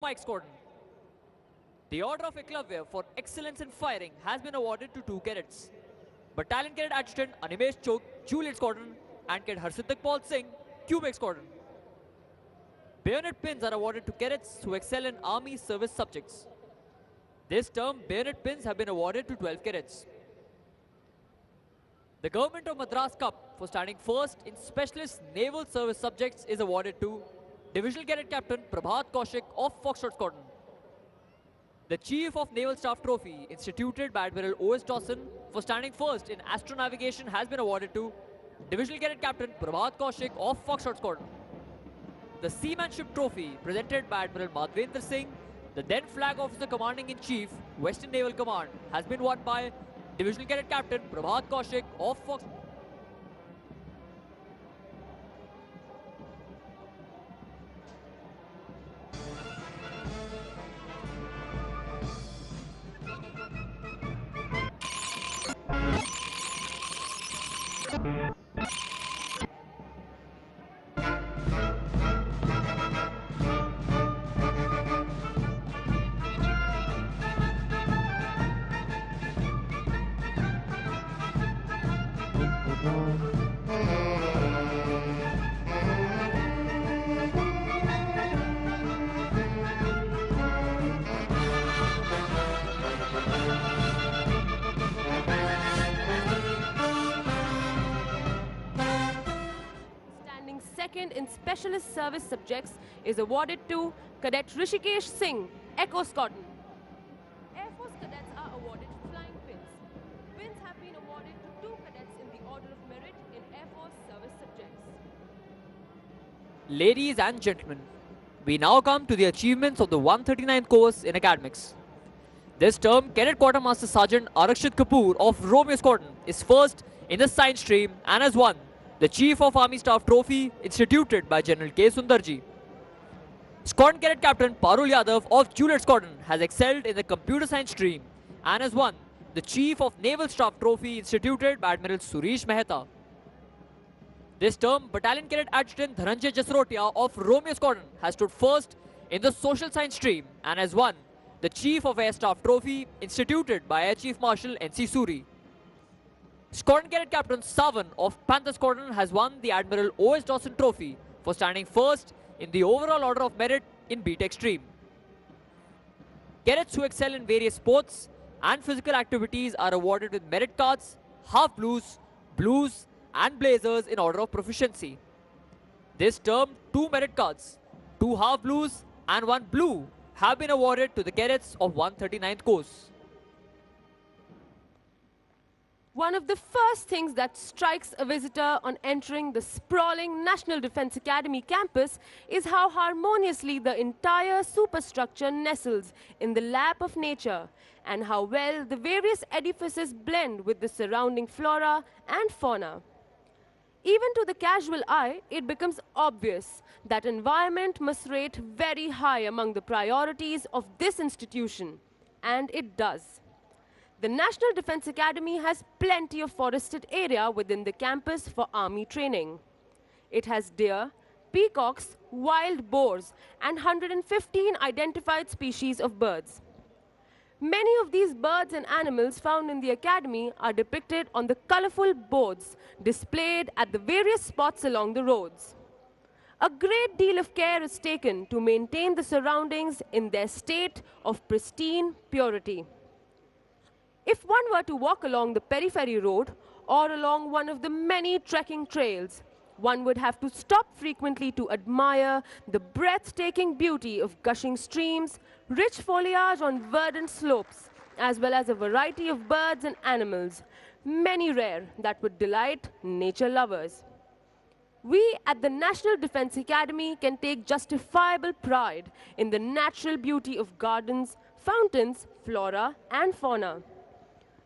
Mike Squadron. The Order of Eclavia for excellence in firing has been awarded to 2 cadets. Battalion Cadet Adjutant Animesh Chok, Juliet Squadron, and Cadet Harsiddhak Paul Singh, Quebec Squadron. Bayonet pins are awarded to cadets who excel in Army service subjects. This term, bayonet pins have been awarded to 12 cadets. The Government of Madras Cup for standing first in Specialist Naval Service subjects is awarded to Divisional Cadet Captain Prabhat Kaushik of Foxtrot Squadron. The Chief of Naval Staff Trophy, instituted by Admiral O.S. Dawson for standing first in astronavigation, has been awarded to Divisional Cadet Captain Prabhat Kaushik of Foxtrot Squadron. The Seamanship Trophy, presented by Admiral Madhvendra Singh, the then Flag Officer Commanding-in-Chief, Western Naval Command, has been won by Divisional Cadet Captain Prabhat Kaushik of Fox. Second in Specialist Service subjects is awarded to Cadet Rishikesh Singh, Echo Squadron. Air Force cadets are awarded flying pins. Pins have been awarded to 2 cadets in the Order of Merit in Air Force service subjects. Ladies and gentlemen, we now come to the achievements of the 139th course in academics. This term, Cadet Quartermaster Sergeant Arakshit Kapoor of Romeo Squadron is first in the science stream and has won the Chief of Army Staff Trophy instituted by General K. Sundarji. Squadron Cadet Captain Parul Yadav of Juliet Squadron has excelled in the computer science stream and has won the Chief of Naval Staff Trophy instituted by Admiral Suresh Mehta. This term, Battalion Cadet Adjutant Dhananjay Jasrotia of Romeo Squadron has stood first in the social science stream and has won the Chief of Air Staff Trophy instituted by Air Chief Marshal N.C. Suri. Squadron Cadet Captain Savan of Panther Squadron has won the Admiral O.S. Dawson Trophy for standing first in the overall order of merit in B.Tech stream. Cadets who excel in various sports and physical activities are awarded with merit cards, half blues, blues and blazers in order of proficiency. This term, 2 merit cards, 2 half blues and 1 blue have been awarded to the cadets of 139th course. One of the first things that strikes a visitor on entering the sprawling National Defence Academy campus is how harmoniously the entire superstructure nestles in the lap of nature and how well the various edifices blend with the surrounding flora and fauna. Even to the casual eye, it becomes obvious that environment must rate very high among the priorities of this institution, and it does. The National Defence Academy has plenty of forested area within the campus for army training. It has deer, peacocks, wild boars, and 115 identified species of birds. Many of these birds and animals found in the academy are depicted on the colorful boards displayed at the various spots along the roads. A great deal of care is taken to maintain the surroundings in their state of pristine purity. If one were to walk along the periphery road or along one of the many trekking trails, one would have to stop frequently to admire the breathtaking beauty of gushing streams, rich foliage on verdant slopes, as well as a variety of birds and animals, many rare that would delight nature lovers. We at the National Defence Academy can take justifiable pride in the natural beauty of gardens, fountains, flora, and fauna.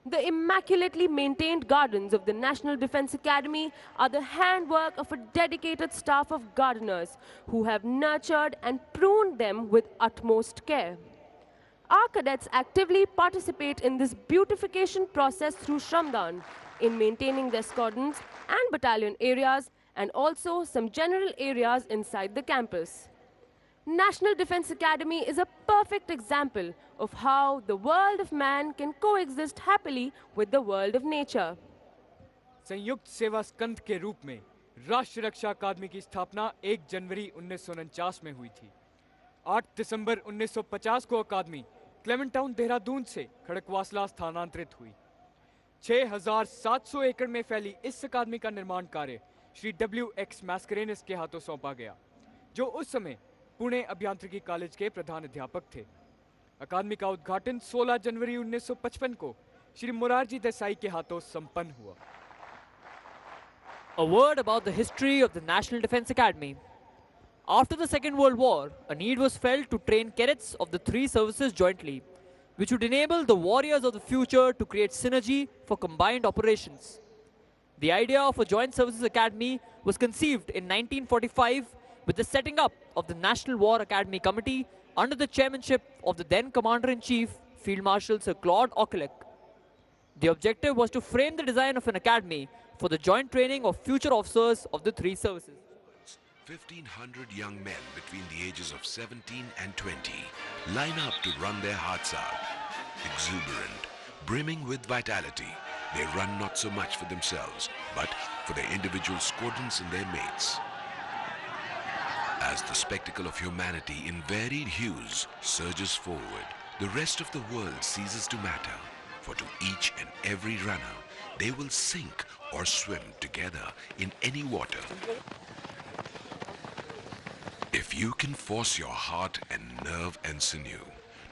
The immaculately maintained gardens of the National Defence Academy are the handwork of a dedicated staff of gardeners who have nurtured and pruned them with utmost care. Our cadets actively participate in this beautification process through Shramdan in maintaining their squadrons and battalion areas and also some general areas inside the campus. National Defense Academy is a perfect example of how the world of man can coexist happily with the world of nature. संयुक्त सेवा स्कंद के रूप में राष्ट्रीय रक्षा अकादमी की स्थापना 1 जनवरी 1949 में हुई थी। 8 दिसंबर 1950 को अकादमी क्लेमेंट टाउन देहरादून से खड़कवासला स्थानांतरित हुई। 6,700 एकड़ में फैली इस अकादमी का निर्माण कार्य श्री W.X. मैस्करेनिस के हाथों सौंपा गया, जो उस समय पुणे अभियांत्रिकी कॉलेज के प्रधान अध्यापक थे। अकादमी का उद्घाटन 16 जनवरी 1955 को श्री मोरारजी देसाई के हाथों संपन्न हुआ। A word about the history of the National Defense Academy. After the Second World War, a need was felt to train cadets of the three services jointly, which would enable the warriors of the future to create synergy for combined operations. The idea of a Joint Services Academy was conceived in 1945 with the setting up of the National War Academy Committee under the chairmanship of the then Commander-in-Chief, Field Marshal Sir Claude Auchinleck. The objective was to frame the design of an academy for the joint training of future officers of the three services. 1,500 young men between the ages of 17 and 20 line up to run their hearts out. Exuberant, brimming with vitality, they run not so much for themselves, but for their individual squadrons and their mates. As the spectacle of humanity in varied hues surges forward, the rest of the world ceases to matter, for to each and every runner, they will sink or swim together in any water. If you can force your heart and nerve and sinew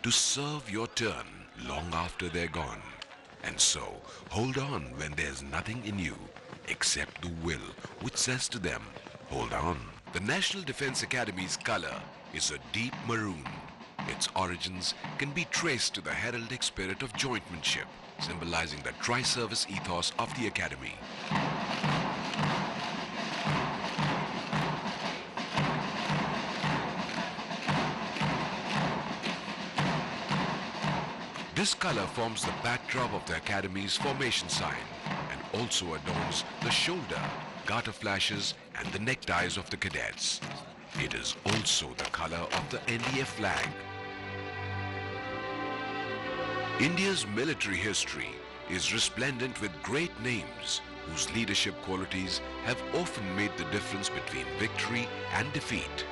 to serve your turn long after they're gone, and so hold on when there's nothing in you except the will which says to them, hold on. The National Defense Academy's color is a deep maroon. Its origins can be traced to the heraldic spirit of jointmanship, symbolizing the tri-service ethos of the Academy. This color forms the backdrop of the Academy's formation sign and also adorns the shoulder, garter flashes and the neckties of the cadets. It is also the color of the NDA flag. India's military history is resplendent with great names whose leadership qualities have often made the difference between victory and defeat.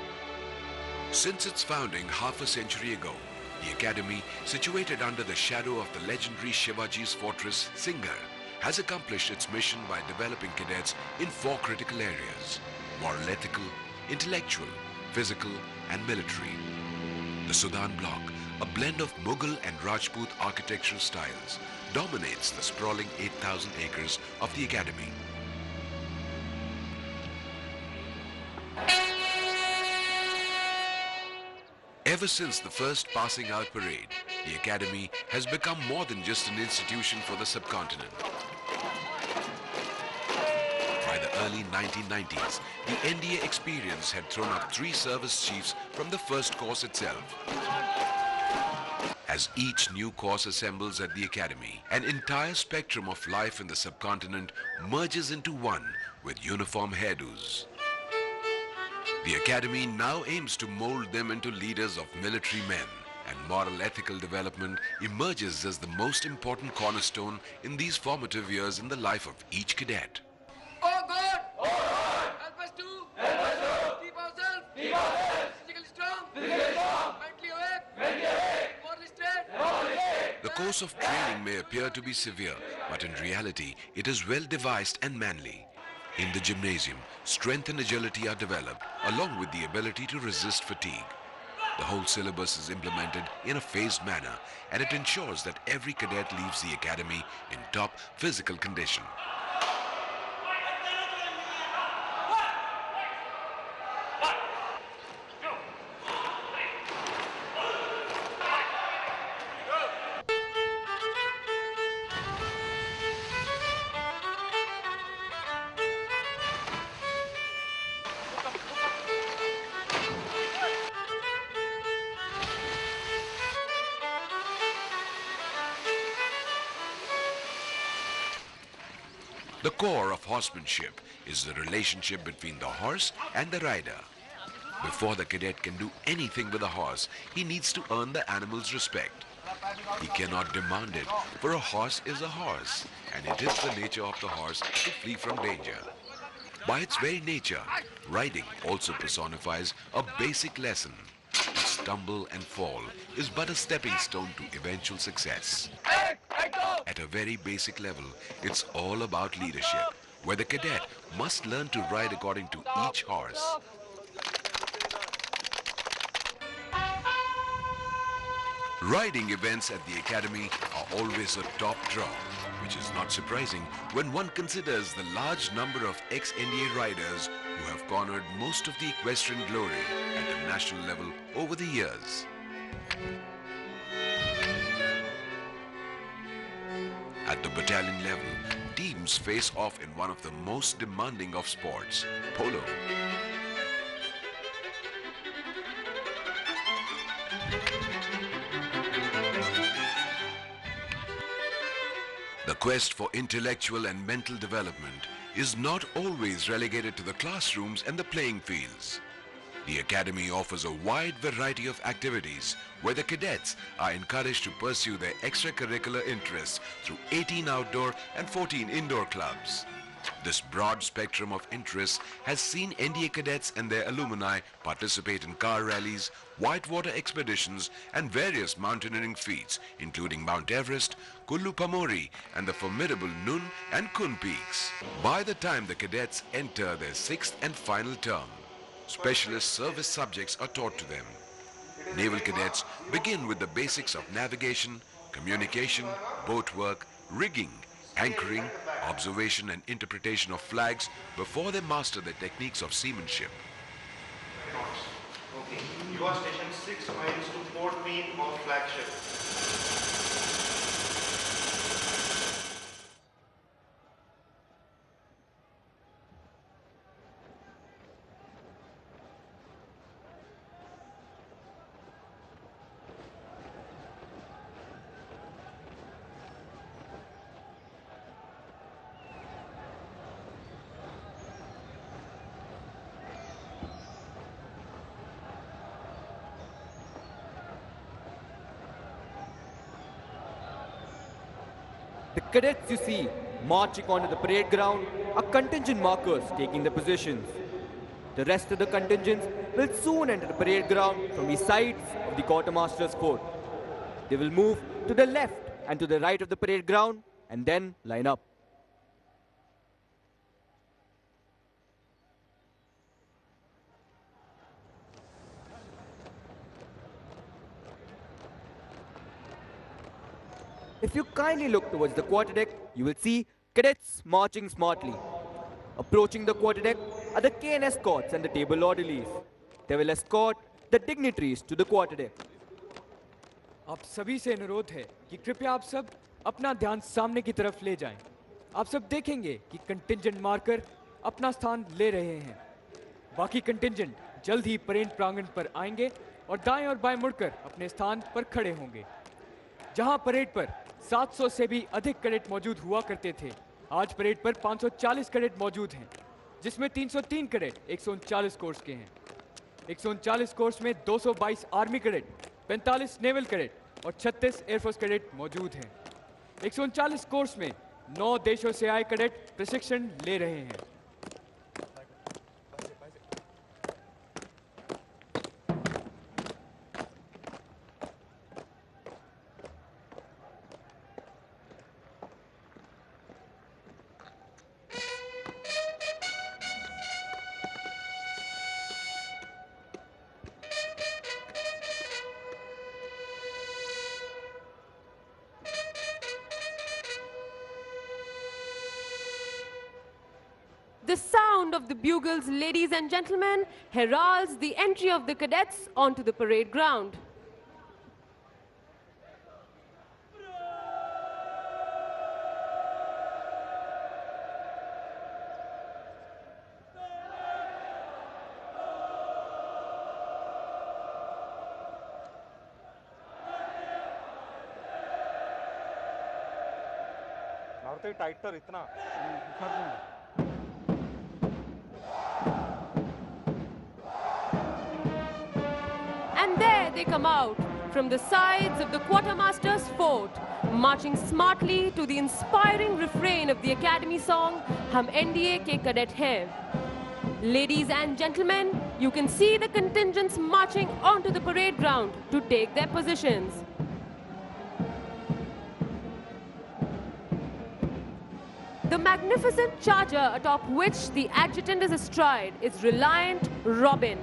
Since its founding half a century ago, the Academy, situated under the shadow of the legendary Shivaji's fortress, Singhar, has accomplished its mission by developing cadets in 4 critical areas: moral ethical, intellectual, physical and military. The Sudan block, a blend of Mughal and Rajput architectural styles, dominates the sprawling 8,000 acres of the Academy. Ever since the first passing out parade, the Academy has become more than just an institution for the subcontinent. By the early 1990s, the NDA experience had thrown up 3 service chiefs from the first course itself. As each new course assembles at the Academy, an entire spectrum of life in the subcontinent merges into one with uniform hairdos. The Academy now aims to mold them into leaders of military men, and moral ethical development emerges as the most important cornerstone in these formative years in the life of each cadet. Oh God! Oh God! Help us to keep ourselves physically strong, mentally awake, morally straight. The course of training may appear to be severe, but in reality, it is well devised and manly. In the gymnasium, strength and agility are developed, along with the ability to resist fatigue. The whole syllabus is implemented in a phased manner, and it ensures that every cadet leaves the Academy in top physical condition. The core of horsemanship is the relationship between the horse and the rider. Before the cadet can do anything with a horse, he needs to earn the animal's respect. He cannot demand it, for a horse is a horse, and it is the nature of the horse to flee from danger. By its very nature, riding also personifies a basic lesson. To stumble and fall is but a stepping stone to eventual success. At a very basic level, it's all about leadership, where the cadet must learn to ride according to each horse. Riding events at the academy are always a top draw, which is not surprising when one considers the large number of ex-NDA riders who have cornered most of the equestrian glory at the national level over the years. At the battalion level, teams face off in one of the most demanding of sports, polo. The quest for intellectual and mental development is not always relegated to the classrooms and the playing fields. The academy offers a wide variety of activities where the cadets are encouraged to pursue their extracurricular interests through 18 outdoor and 14 indoor clubs. This broad spectrum of interests has seen NDA cadets and their alumni participate in car rallies, whitewater expeditions and various mountaineering feats including Mount Everest, Kullu Pamori and the formidable Nun and Kun peaks. By the time the cadets enter their 6th and final term, specialist service subjects are taught to them. Naval cadets begin with the basics of navigation, communication, boat work, rigging, anchoring, observation and interpretation of flags before they master the techniques of seamanship. Okay. You are stationed 6 miles to port main of flagship. The cadets you see marching onto the parade ground are contingent markers taking the positions. The rest of the contingents will soon enter the parade ground from the sides of the quartermaster's fort. They will move to the left and to the right of the parade ground and then line up. If you kindly look towards the quarterdeck, you will see cadets marching smartly. Approaching the quarterdeck are the cane escorts and the table orderlies. They will escort the dignitaries to the quarterdeck. आप सभी से अनुरोध है कि कृपया आप सब अपना ध्यान सामने की तरफ ले जाएं। आप सब देखेंगे कि कंटिंजेंट मार्कर अपना स्थान ले रहे हैं। बाकी कंटिंजेंट जल्द ही परेड प्रांगण पर आएंगे और दाएं और बाएं मुड़कर अपने स्थान पर खड़े होंगे। जहां परेड पर 700 से भी अधिक कैडेट मौजूद हुआ करते थे, आज परेड पर 540 कैडेट मौजूद हैं, जिसमें 303 कैडेट 139 कोर्स के हैं। 139 कोर्स में 222 आर्मी कैडेट, 45 नेवल कैडेट और 36 एयरफोर्स कैडेट मौजूद हैं। 139 कोर्स में 9 देशों से आए कैडेट प्रशिक्षण ले रहे हैं। The sound of the bugles, ladies and gentlemen, heralds the entry of the cadets onto the parade ground. टाइटर इतना they come out from the sides of the quartermaster's fort, marching smartly to the inspiring refrain of the academy song, Hum NDA ke cadet hain. Ladies and gentlemen, you can see the contingents marching onto the parade ground to take their positions. The magnificent charger atop which the adjutant is astride is Reliant Robin.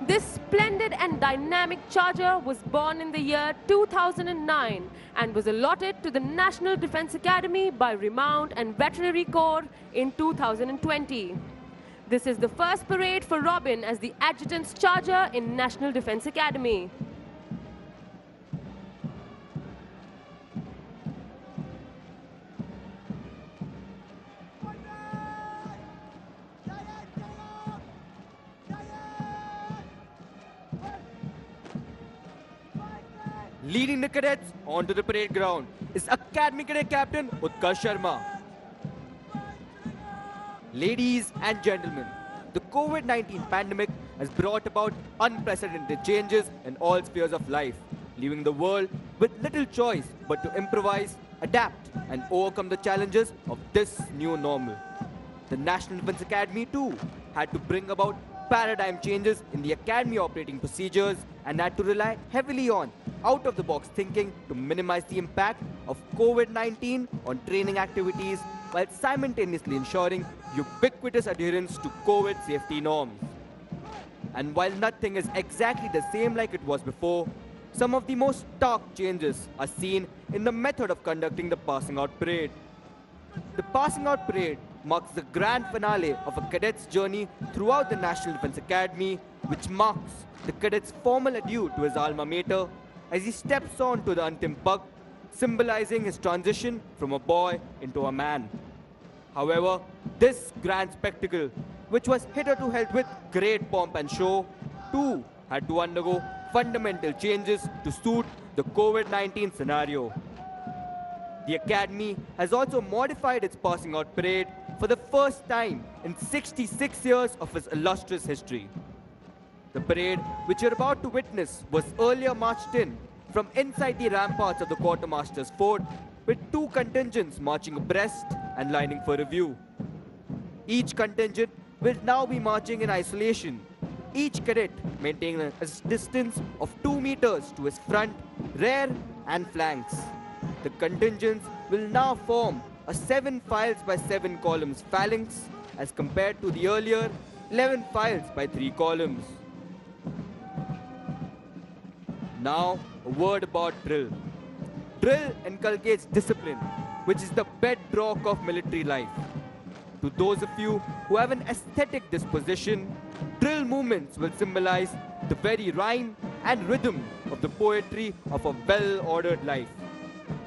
This splendid and dynamic charger was born in the year 2009 and was allotted to the National Defence Academy by Remount and Veterinary Corps in 2020. This is the first parade for Robin as the adjutant's charger in National Defence Academy. Leading the cadets onto the parade ground is Academy Cadet Captain Utkarsh Sharma. Ladies and gentlemen, the COVID-19 pandemic has brought about unprecedented changes in all spheres of life, leaving the world with little choice but to improvise, adapt, and overcome the challenges of this new normal. The National Defence Academy too had to bring about paradigm changes in the academy operating procedures and had to rely heavily on out-of-the-box thinking to minimize the impact of COVID-19 on training activities while simultaneously ensuring ubiquitous adherence to COVID safety norms. And while nothing is exactly the same like it was before, some of the most stark changes are seen in the method of conducting the passing out parade. The passing out parade marks the grand finale of a cadet's journey throughout the National Defence Academy, which marks the cadet's formal adieu to his alma mater as he steps on to the Anthem Pak, symbolizing his transition from a boy into a man. However, this grand spectacle, which was hitherto held with great pomp and show, too had to undergo fundamental changes to suit the COVID-19 scenario. The Academy has also modified its passing out parade for the first time in 66 years of its illustrious history. The parade, which you're about to witness, was earlier marched in from inside the ramparts of the quartermaster's fort with two contingents marching abreast and lining for review. Each contingent will now be marching in isolation, each cadet maintaining a distance of 2 meters to his front, rear and flanks. The contingents will now form a 7 files by 7 columns phalanx as compared to the earlier 11 files by 3 columns. Now, a word about drill. Drill inculcates discipline, which is the bedrock of military life. To those of you who have an aesthetic disposition, drill movements will symbolize the very rhyme and rhythm of the poetry of a well-ordered life.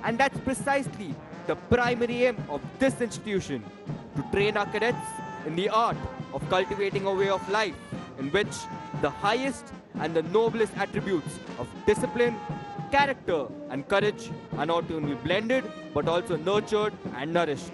And that's precisely the primary aim of this institution, to train our cadets in the art of cultivating a way of life in which the highest and the noblest attributes of discipline, character and courage are not only blended but also nurtured and nourished.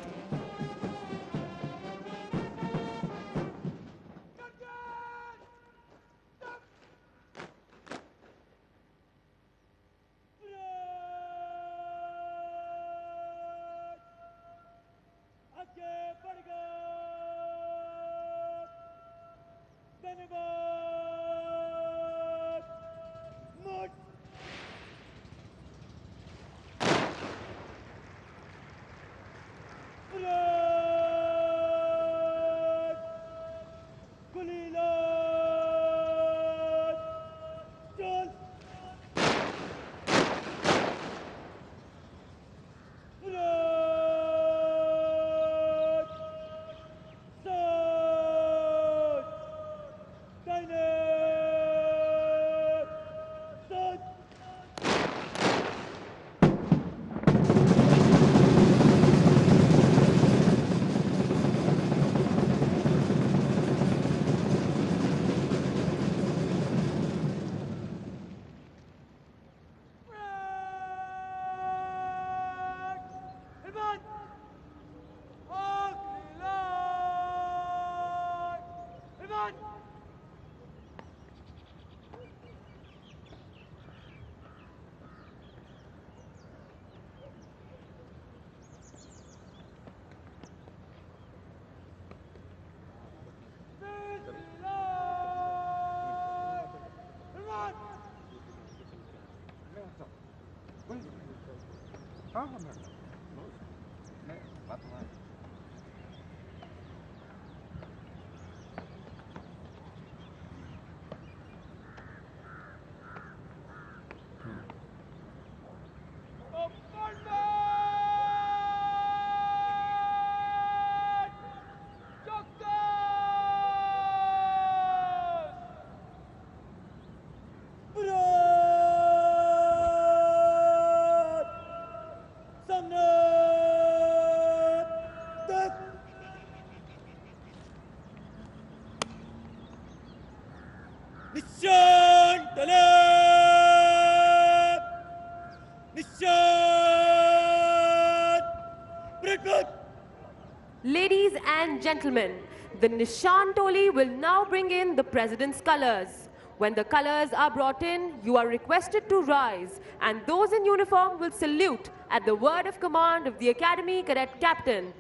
Ladies and gentlemen, the Nishan Toli will now bring in the President's colors. When the colors are brought in, you are requested to rise, and those in uniform will salute at the word of command of the Academy Cadet Captain.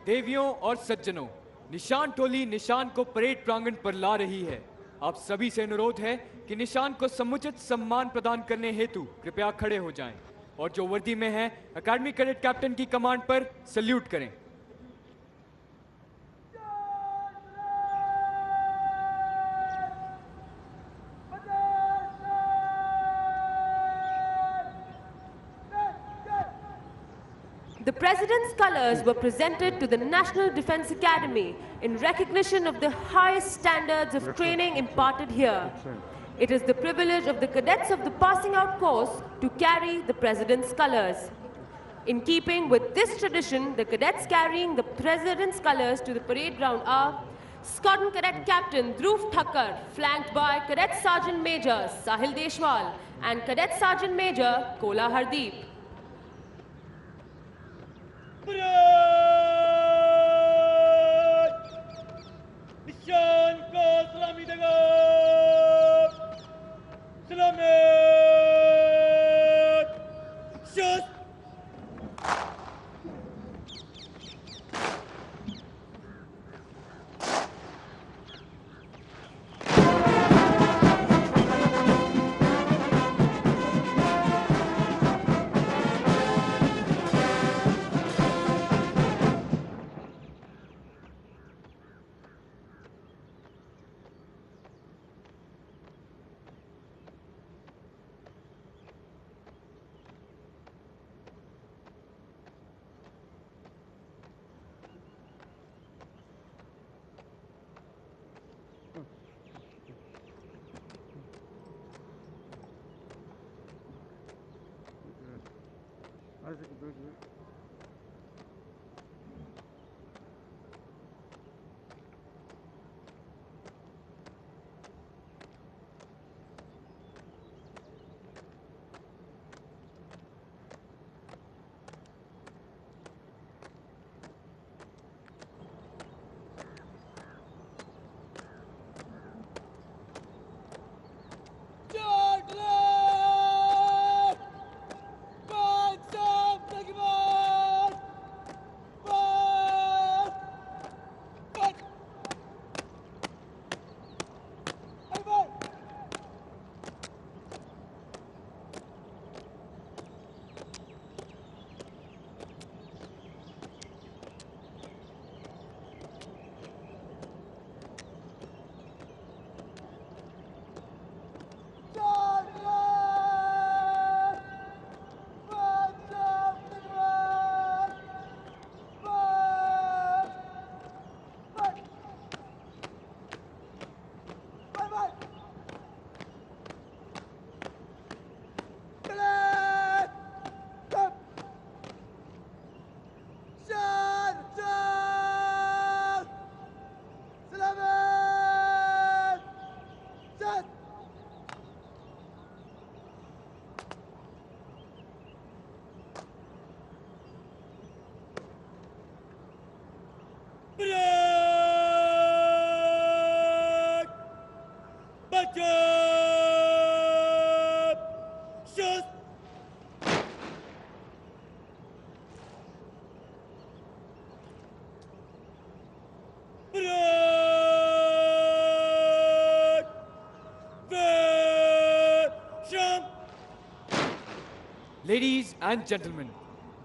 देवियों और सज्जनों, निशान टोली निशान को parade प्रांगण पर ला रही है। आप सभी से अनुरोध है कि निशान को समुचित सम्मान प्रदान करने हेतु कृपया खड़े हो जाएं और जो वर्दी में हैं, अकादमी कैडेट कैप्टन की कमांड पर सल्यूट करें। The President's colors were presented to the National Defense Academy in recognition of the highest standards of training imparted here. It is the privilege of the cadets of the passing out course to carry the President's colors. In keeping with this tradition, the cadets carrying the President's colors to the parade ground are Squadron Cadet Captain Dhruv Thakkar, flanked by Cadet Sergeant Major Sahil Deshwal and Cadet Sergeant Major Kola Hardeep. निशान को सलामी देगा सलामी शस्त्र Ladies and gentlemen,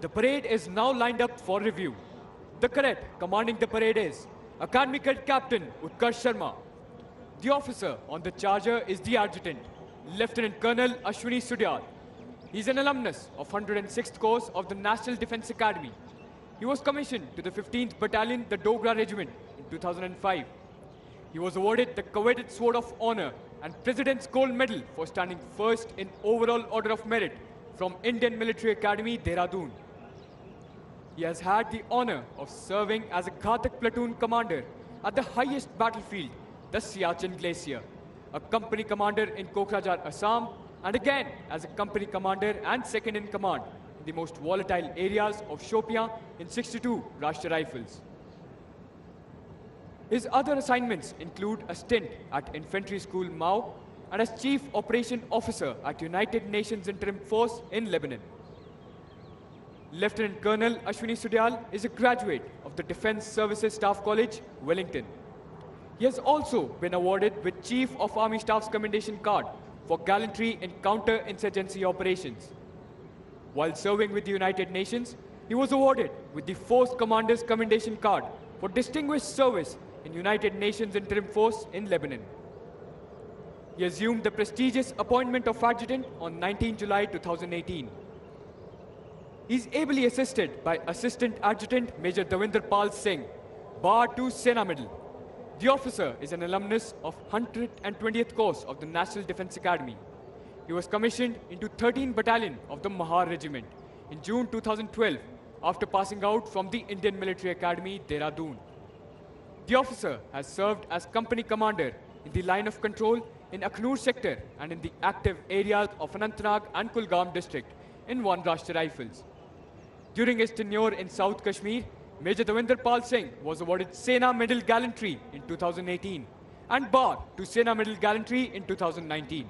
the parade is now lined up for review. The cadet commanding the parade is Academy Cadet Captain Utkarsh Sharma. The officer on the charger is the adjutant, Lieutenant Colonel Ashwini Sudyal. He is an alumnus of 106th course of the National Defence Academy. He was commissioned to the 15th Battalion, the Dogra Regiment, in 2005. He was awarded the coveted Sword of Honor and President's Gold Medal for standing first in overall order of merit from Indian Military Academy, Dehradun. He has had the honor of serving as a Ghatak platoon commander at the highest battlefield, the Siachen Glacier, a company commander in Kokrajhar, Assam, and again as a company commander and second in command in the most volatile areas of Shopian in 62 Rashtriya Rifles. His other assignments include a stint at Infantry School Mao and as Chief Operation Officer at United Nations Interim Force in Lebanon. Lieutenant Colonel Ashwini Sudyal is a graduate of the Defence Services Staff College, Wellington. He has also been awarded with Chief of Army Staff's Commendation Card for gallantry in counter-insurgency operations. While serving with the United Nations, he was awarded with the Force Commander's Commendation Card for distinguished service in United Nations Interim Force in Lebanon. He assumed the prestigious appointment of Adjutant on 19 July 2018. He is ably assisted by Assistant Adjutant Major Davinder Pal Singh, Bar 2 Sena Medal. The officer is an alumnus of 120th course of the National Defence Academy. He was commissioned into 13th Battalion of the Mahar Regiment in June 2012 after passing out from the Indian Military Academy, Dehradun. The officer has served as company commander in the line of control in Akhnur sector and in the active areas of Anantnag and Kulgam district in 1 Rashtriya Rifles. During his tenure in South Kashmir, Major Davinder Pal Singh was awarded Sena Medal Gallantry in 2018 and Bar to Sena Medal Gallantry in 2019.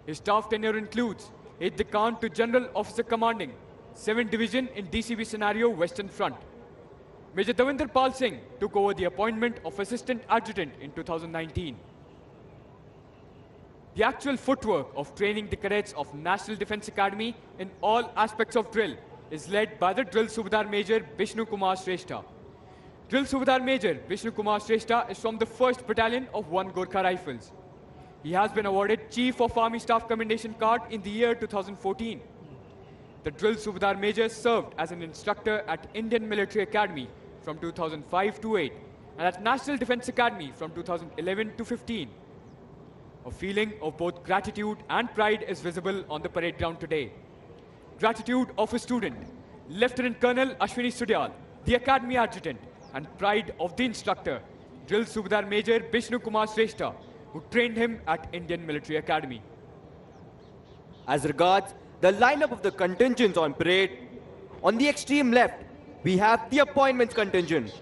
His staff tenure includes Aide-de-Camp to General Officer Commanding 7th Division in DCB Scenario Western Front. Major Davinder Pal Singh took over the appointment of Assistant Adjutant in 2019. The actual footwork of training the cadets of National Defence Academy in all aspects of drill is led by the Drill Subedar Major Vishnu Kumar Shrestha. Drill Subedar Major Vishnu Kumar Shrestha is from the 1st Battalion of 1 Gorkha Rifles. He has been awarded Chief of Army Staff Commendation Card in the year 2014. The Drill Subedar Major served as an instructor at Indian Military Academy from 2005 to 8 and at National Defence Academy from 2011 to 15. A feeling of both gratitude and pride is visible on the parade ground today. Gratitude of a student, Lieutenant Colonel Ashwini Sudyal, the Academy Adjutant, and pride of the instructor, Drill Subedar Major Vishnu Kumar Shrestha, who trained him at Indian Military Academy. As regards the lineup of the contingents on parade, on the extreme left, we have the appointments contingent,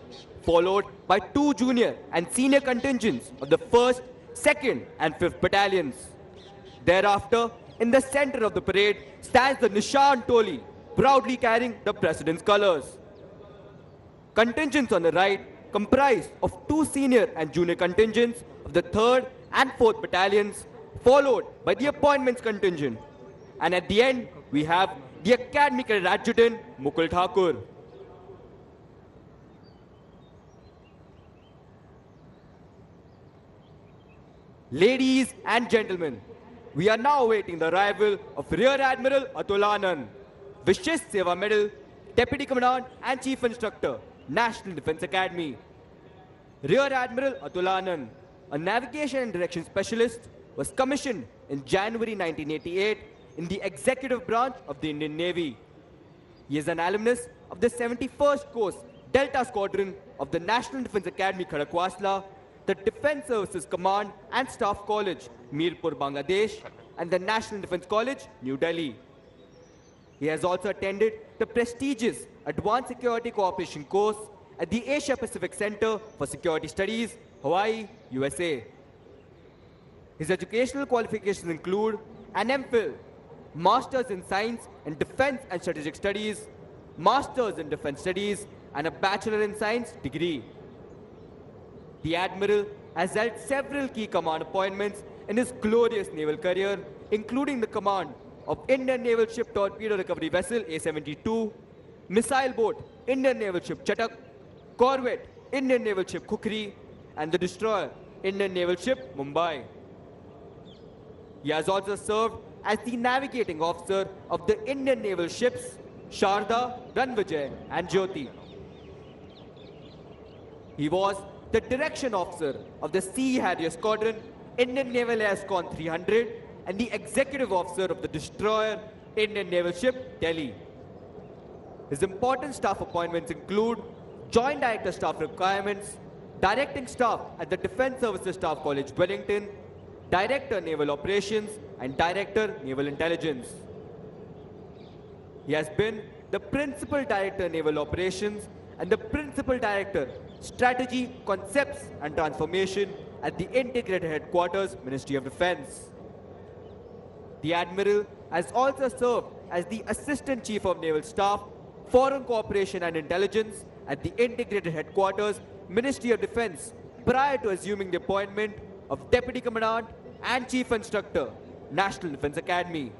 followed by 2 junior and senior contingents of the 1st, 2nd and 5th battalions. Thereafter, in the center of the parade stands the Nishan Toli, proudly carrying the President's colors. Contingents on the right comprise of 2 senior and junior contingents of the 3rd and 4th battalions, followed by the appointments contingent. And at the end, we have the Academy Cadet Adjutant, Mukul Thakur. Ladies and gentlemen, we are now awaiting the arrival of Rear Admiral Atul Anand, Vishesh Seva Medal, Deputy Commandant and Chief Instructor, National Defence Academy. Rear Admiral Atul Anand, a navigation and direction specialist, was commissioned in January 1988 in the executive branch of the Indian Navy. He is an alumnus of the 71st Coast Delta Squadron of the National Defence Academy, Khadakwasla, the Defence Services Command and Staff College, Mirpur, Bangladesh, and the National Defence College, New Delhi. He has also attended the prestigious Advanced Security Cooperation course at the Asia Pacific Center for Security Studies, Hawaii, USA. His educational qualifications include an MPhil, Masters in Science in Defense and Strategic Studies, Masters in Defense Studies, and a Bachelor in Science degree. The Admiral has held several key command appointments in his glorious naval career, including the command of Indian Naval Ship Torpedo Recovery Vessel A-72, Missile Boat Indian Naval Ship Chatak, Corvette Indian Naval Ship Kukri, and the Destroyer Indian Naval Ship Mumbai. He has also served as the Navigating Officer of the Indian Naval ships Sharda, Ranvijay, and Jyoti. He was the Direction Officer of the Sea Harrier Squadron, Indian Naval Air Squadron 300, and the Executive Officer of the Destroyer, Indian Naval Ship Delhi. His important staff appointments include Joint Director Staff Requirements, Directing Staff at the Defence Services Staff College, Wellington, Director Naval Operations, and Director Naval Intelligence. He has been the Principal Director Naval Operations and the Principal Director Strategy, Concepts and Transformation at the Integrated Headquarters, Ministry of Defence. The Admiral has also served as the Assistant Chief of Naval Staff, Foreign Cooperation and Intelligence at the Integrated Headquarters, Ministry of Defence, prior to assuming the appointment of Deputy Commandant and Chief Instructor, National Defence Academy.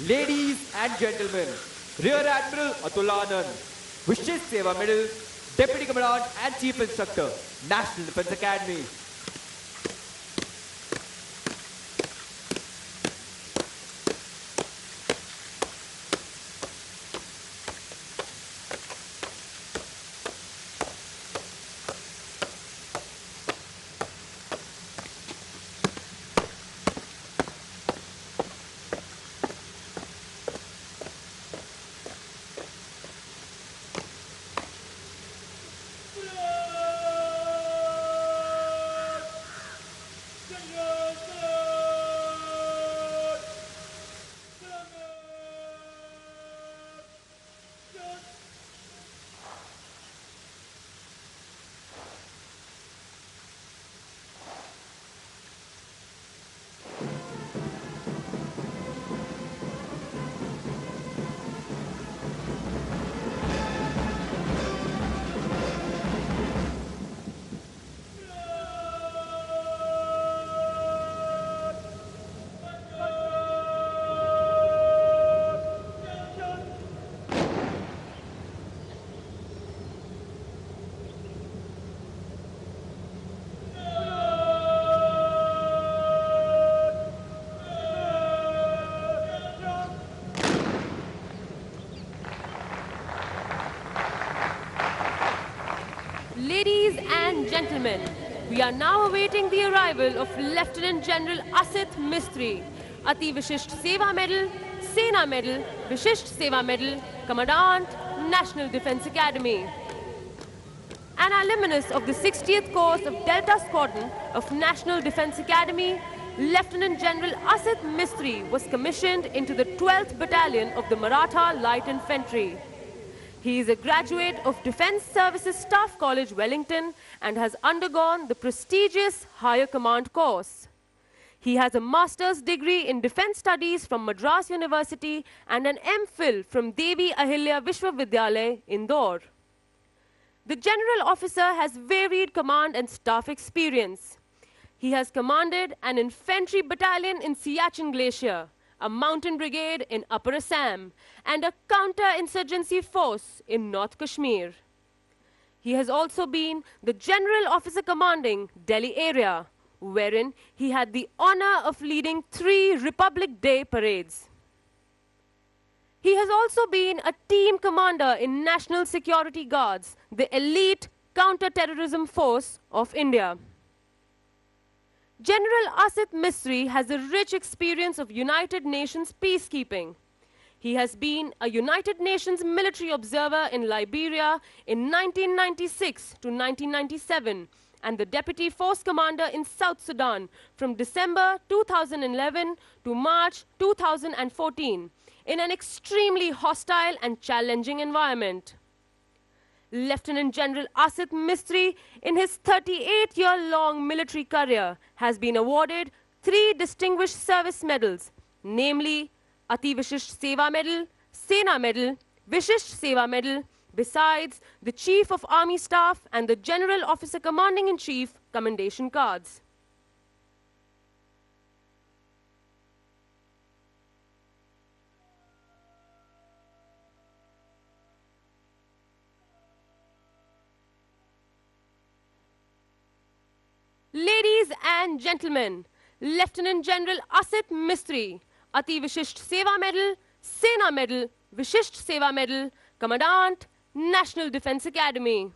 Ladies and gentlemen, Rear Admiral Atul Anand, Vishesh Seva Medal, Deputy Commandant and Chief Instructor, National Defence Academy. Ladies and gentlemen, we are now awaiting the arrival of Lieutenant General Asit Mistry, Ati Vishisht Seva Medal, Sena Medal, Vishisht Seva Medal, Commandant, National Defence Academy. An alumnus of the 60th course of Delta Squadron of National Defence Academy, Lieutenant General Asit Mistry was commissioned into the 12th Battalion of the Maratha Light Infantry. He is a graduate of Defence Services Staff College, Wellington, and has undergone the prestigious Higher Command course. He has a master's degree in Defence Studies from Madras University and an MPhil from Devi Ahilya Vishwavidyalaya, Indore. The General Officer has varied command and staff experience. He has commanded an infantry battalion in Siachen Glacier, a mountain brigade in Upper Assam, and a counter-insurgency force in North Kashmir. He has also been the General Officer commanding Delhi area, wherein he had the honor of leading 3 Republic Day parades. He has also been a team commander in National Security Guards, the elite counter-terrorism force of India. General Asit Mistry has a rich experience of United Nations peacekeeping. He has been a United Nations military observer in Liberia in 1996 to 1997 and the Deputy Force Commander in South Sudan from December 2011 to March 2014 in an extremely hostile and challenging environment. Lieutenant General Asit Mistry, in his 38-year-long military career, has been awarded 3 distinguished service medals, namely Ati Vishisht Seva Medal, Sena Medal, Vishisht Seva Medal, besides the Chief of Army Staff and the General Officer Commanding-in-Chief commendation cards. Ladies and gentlemen, Lieutenant General Asit Mistry, Ati Vishisht Seva Medal, Sena Medal, Vishisht Seva Medal, Commandant, National Defence Academy.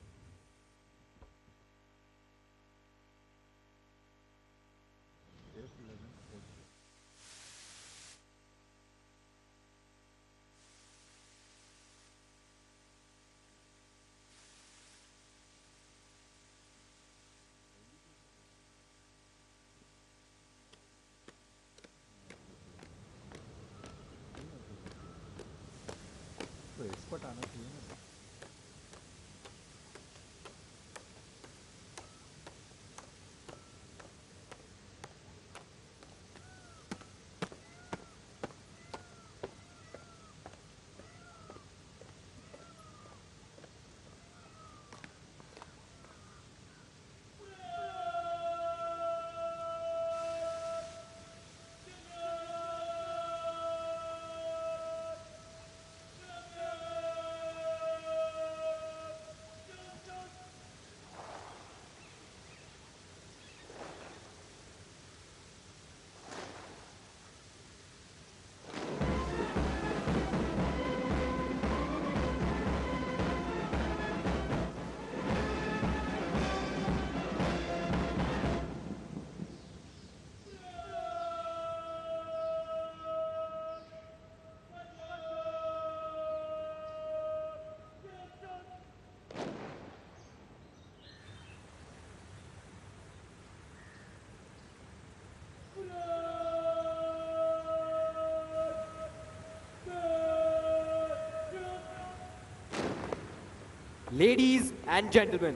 Ladies and gentlemen,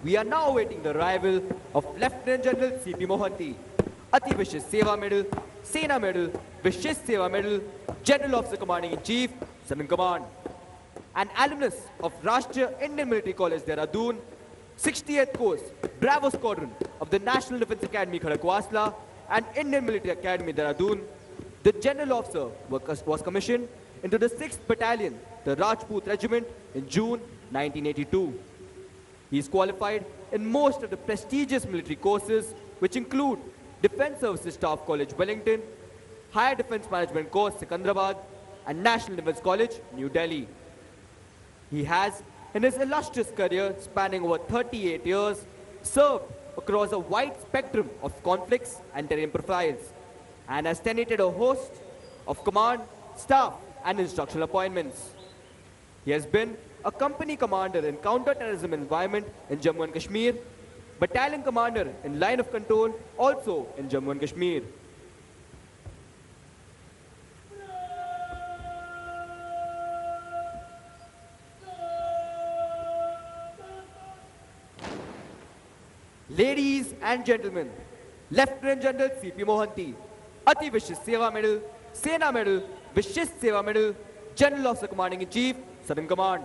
we are now awaiting the arrival of Lieutenant General C.P. Mohanty, Ati Vishish Seva Medal, Sena Medal, Vishish Seva Medal, General Officer Commanding-in-Chief, Second Command, an alumnus of Rashtriya Indian Military College, Dehradun, 68th Course, Bravo Squadron of the National Defence Academy, Khadakwasla, and Indian Military Academy, Dehradun. The General Officer was commissioned into the 6th Battalion, the Rajput Regiment, in June 1982. He is qualified in most of the prestigious military courses, which include Defence Services Staff College, Wellington, Higher Defence Management Course, Secunderabad, and National Defence College, New Delhi. He has, in his illustrious career spanning over 38 years, served across a wide spectrum of conflicts and terrain profiles, and has tenanted a host of command, staff, and instructional appointments. He has been a company commander in counter-terrorism environment in Jammu and Kashmir, battalion commander in line of control also in Jammu and Kashmir. Ladies and gentlemen, Lieutenant General C.P. Mohanty, Ati Vishish Seva Medal, Sena Medal, Vishish Seva Medal, General Officer Commanding-in-Chief, Southern Command.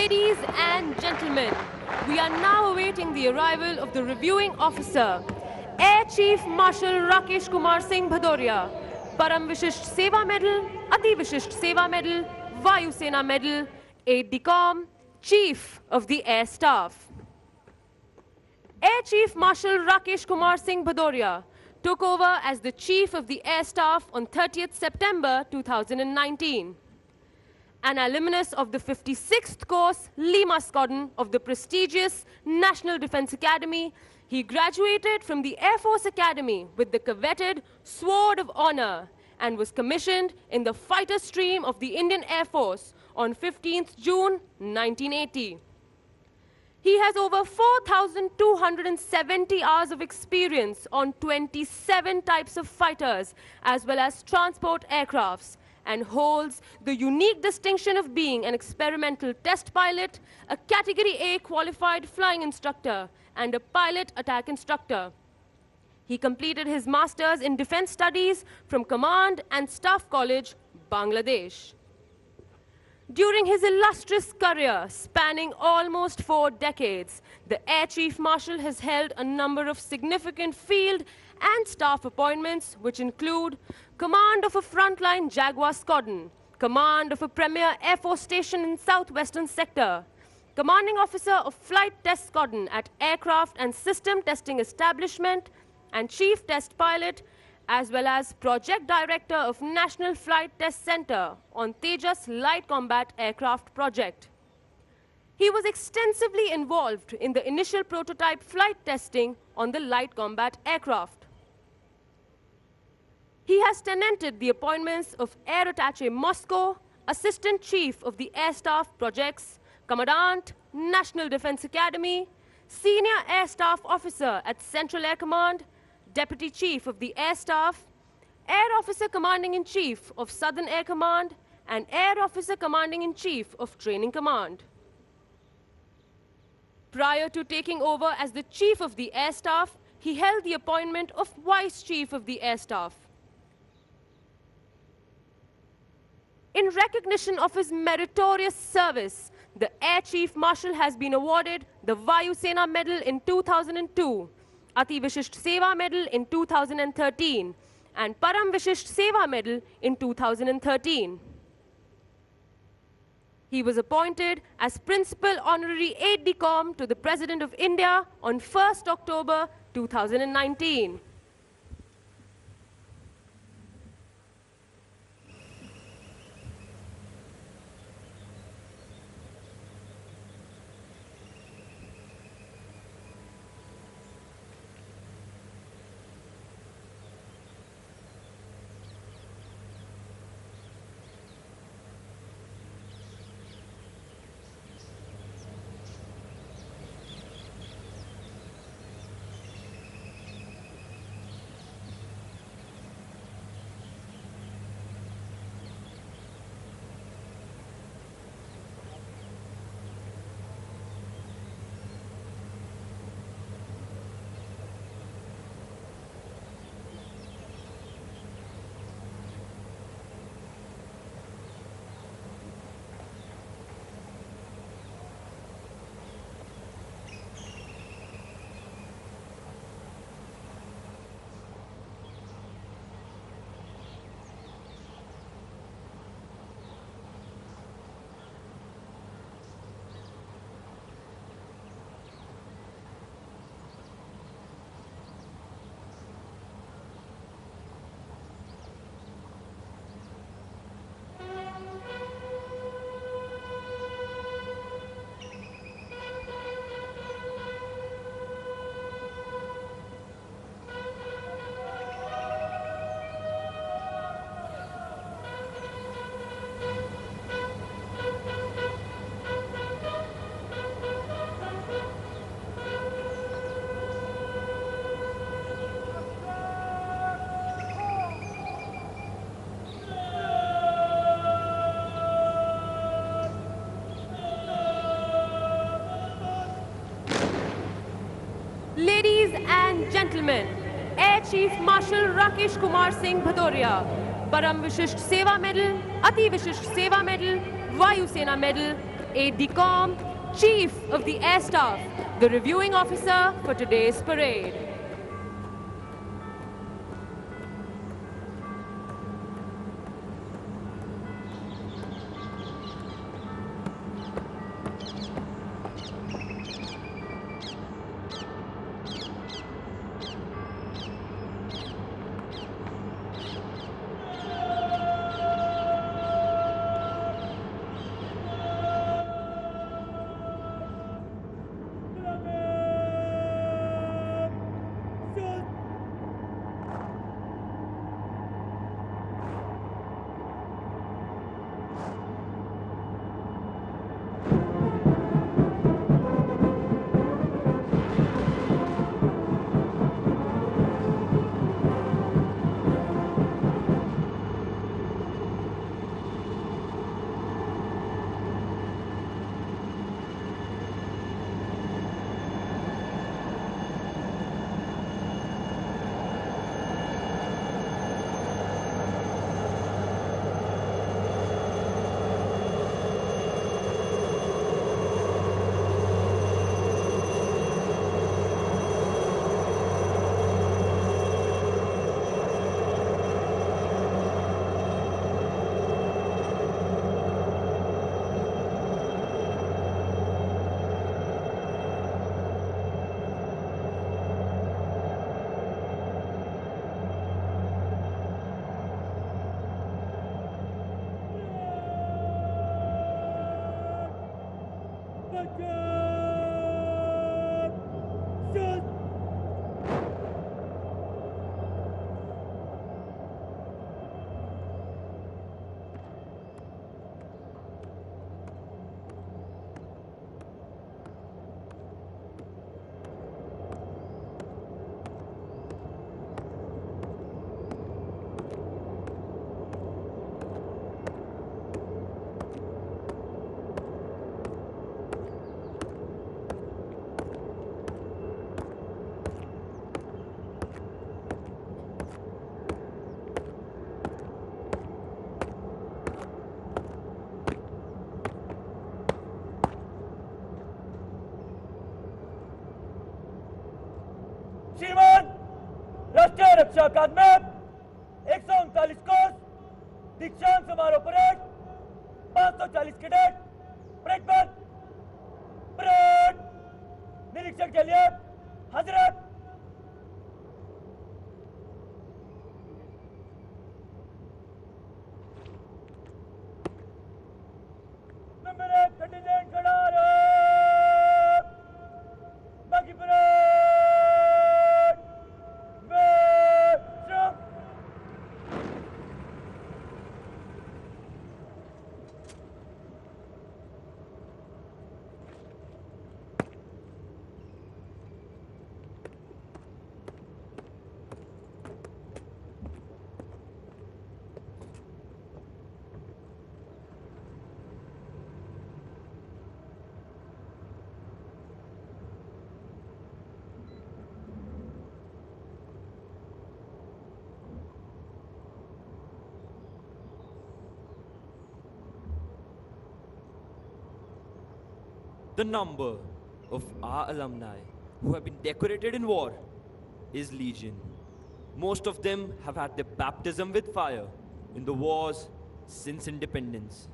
Ladies and gentlemen, we are now awaiting the arrival of the reviewing officer, Air Chief Marshal Rakesh Kumar Singh Bhadoria, Param Vishisht Seva Medal, Ati Vishisht Seva Medal, Vayu Sena Medal, Aide-de-Camp, Chief of the Air Staff. Air Chief Marshal Rakesh Kumar Singh Bhadoria took over as the Chief of the Air Staff on 30th September 2019. An alumnus of the 56th course Lima Squadron of the prestigious National Defense Academy, he graduated from the Air Force Academy with the coveted Sword of Honor and was commissioned in the fighter stream of the Indian Air Force on 15th June 1980. He has over 4,270 hours of experience on 27 types of fighters as well as transport aircrafts, and holds the unique distinction of being an experimental test pilot, a Category A qualified flying instructor, and a pilot attack instructor. He completed his Master's in Defense Studies from Command and Staff College, Bangladesh. During his illustrious career, spanning almost 4 decades, the Air Chief Marshal has held a number of significant field and staff appointments, which include command of a frontline Jaguar squadron, command of a premier Air Force station in southwestern sector, commanding officer of flight test squadron at aircraft and system testing establishment, and chief test pilot, as well as project director of National Flight Test Center on Tejas Light Combat Aircraft project. He was extensively involved in the initial prototype flight testing on the light combat aircraft. He has tenanted the appointments of Air Attaché Moscow, Assistant Chief of the Air Staff Projects, Commandant, National Defense Academy, Senior Air Staff Officer at Central Air Command, Deputy Chief of the Air Staff, Air Officer Commanding-in-Chief of Southern Air Command, and Air Officer Commanding-in-Chief of Training Command. Prior to taking over as the Chief of the Air Staff, he held the appointment of Vice Chief of the Air Staff. In recognition of his meritorious service, the Air Chief Marshal has been awarded the Vayu Sena Medal in 2002, Ati Vishisht Seva Medal in 2013, and Param Vishisht Seva Medal in 2013. He was appointed as Principal Honorary Aide-de-Camp to the President of India on 1st October 2019. Ladies and gentlemen, Air Chief Marshal Rakesh Kumar Singh Bhadoria, Param Vishisht Seva Medal, Ati Vishisht Seva Medal, Vayu Sena Medal, Aide-de-camp, Chief of the Air Staff, the reviewing officer for today's parade. श्रीमान राष्ट्रीय रक्षा अकादमी 139 course दीक्षांत समारोह parade 540 cadet parade पर parade निरीक्षक के लिए हजरत number 1 contingent खड़ा रहे बाकी parade The number of our alumni who have been decorated in war is legion. Most of them have had their baptism with fire in the wars since independence.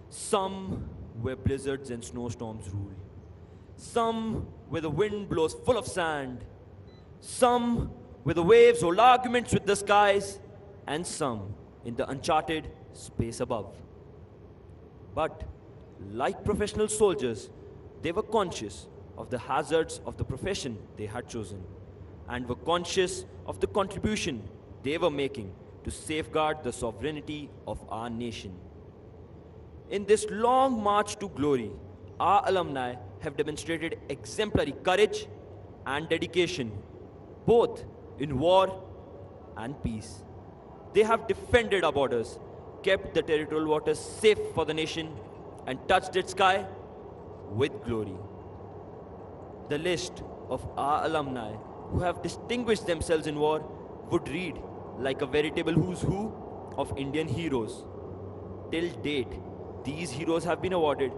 Some where blizzards and snowstorms rule. Some where the wind blows full of sand. Some where the waves hold arguments with the skies. And some in the uncharted space above. But like professional soldiers, they were conscious of the hazards of the profession they had chosen and were conscious of the contribution they were making to safeguard the sovereignty of our nation. In this long march to glory, our alumni have demonstrated exemplary courage and dedication, both in war and peace. They have defended our borders, kept the territorial waters safe for the nation, and touched its sky with glory. The list of our alumni who have distinguished themselves in war would read like a veritable who's who of Indian heroes. Till date, these heroes have been awarded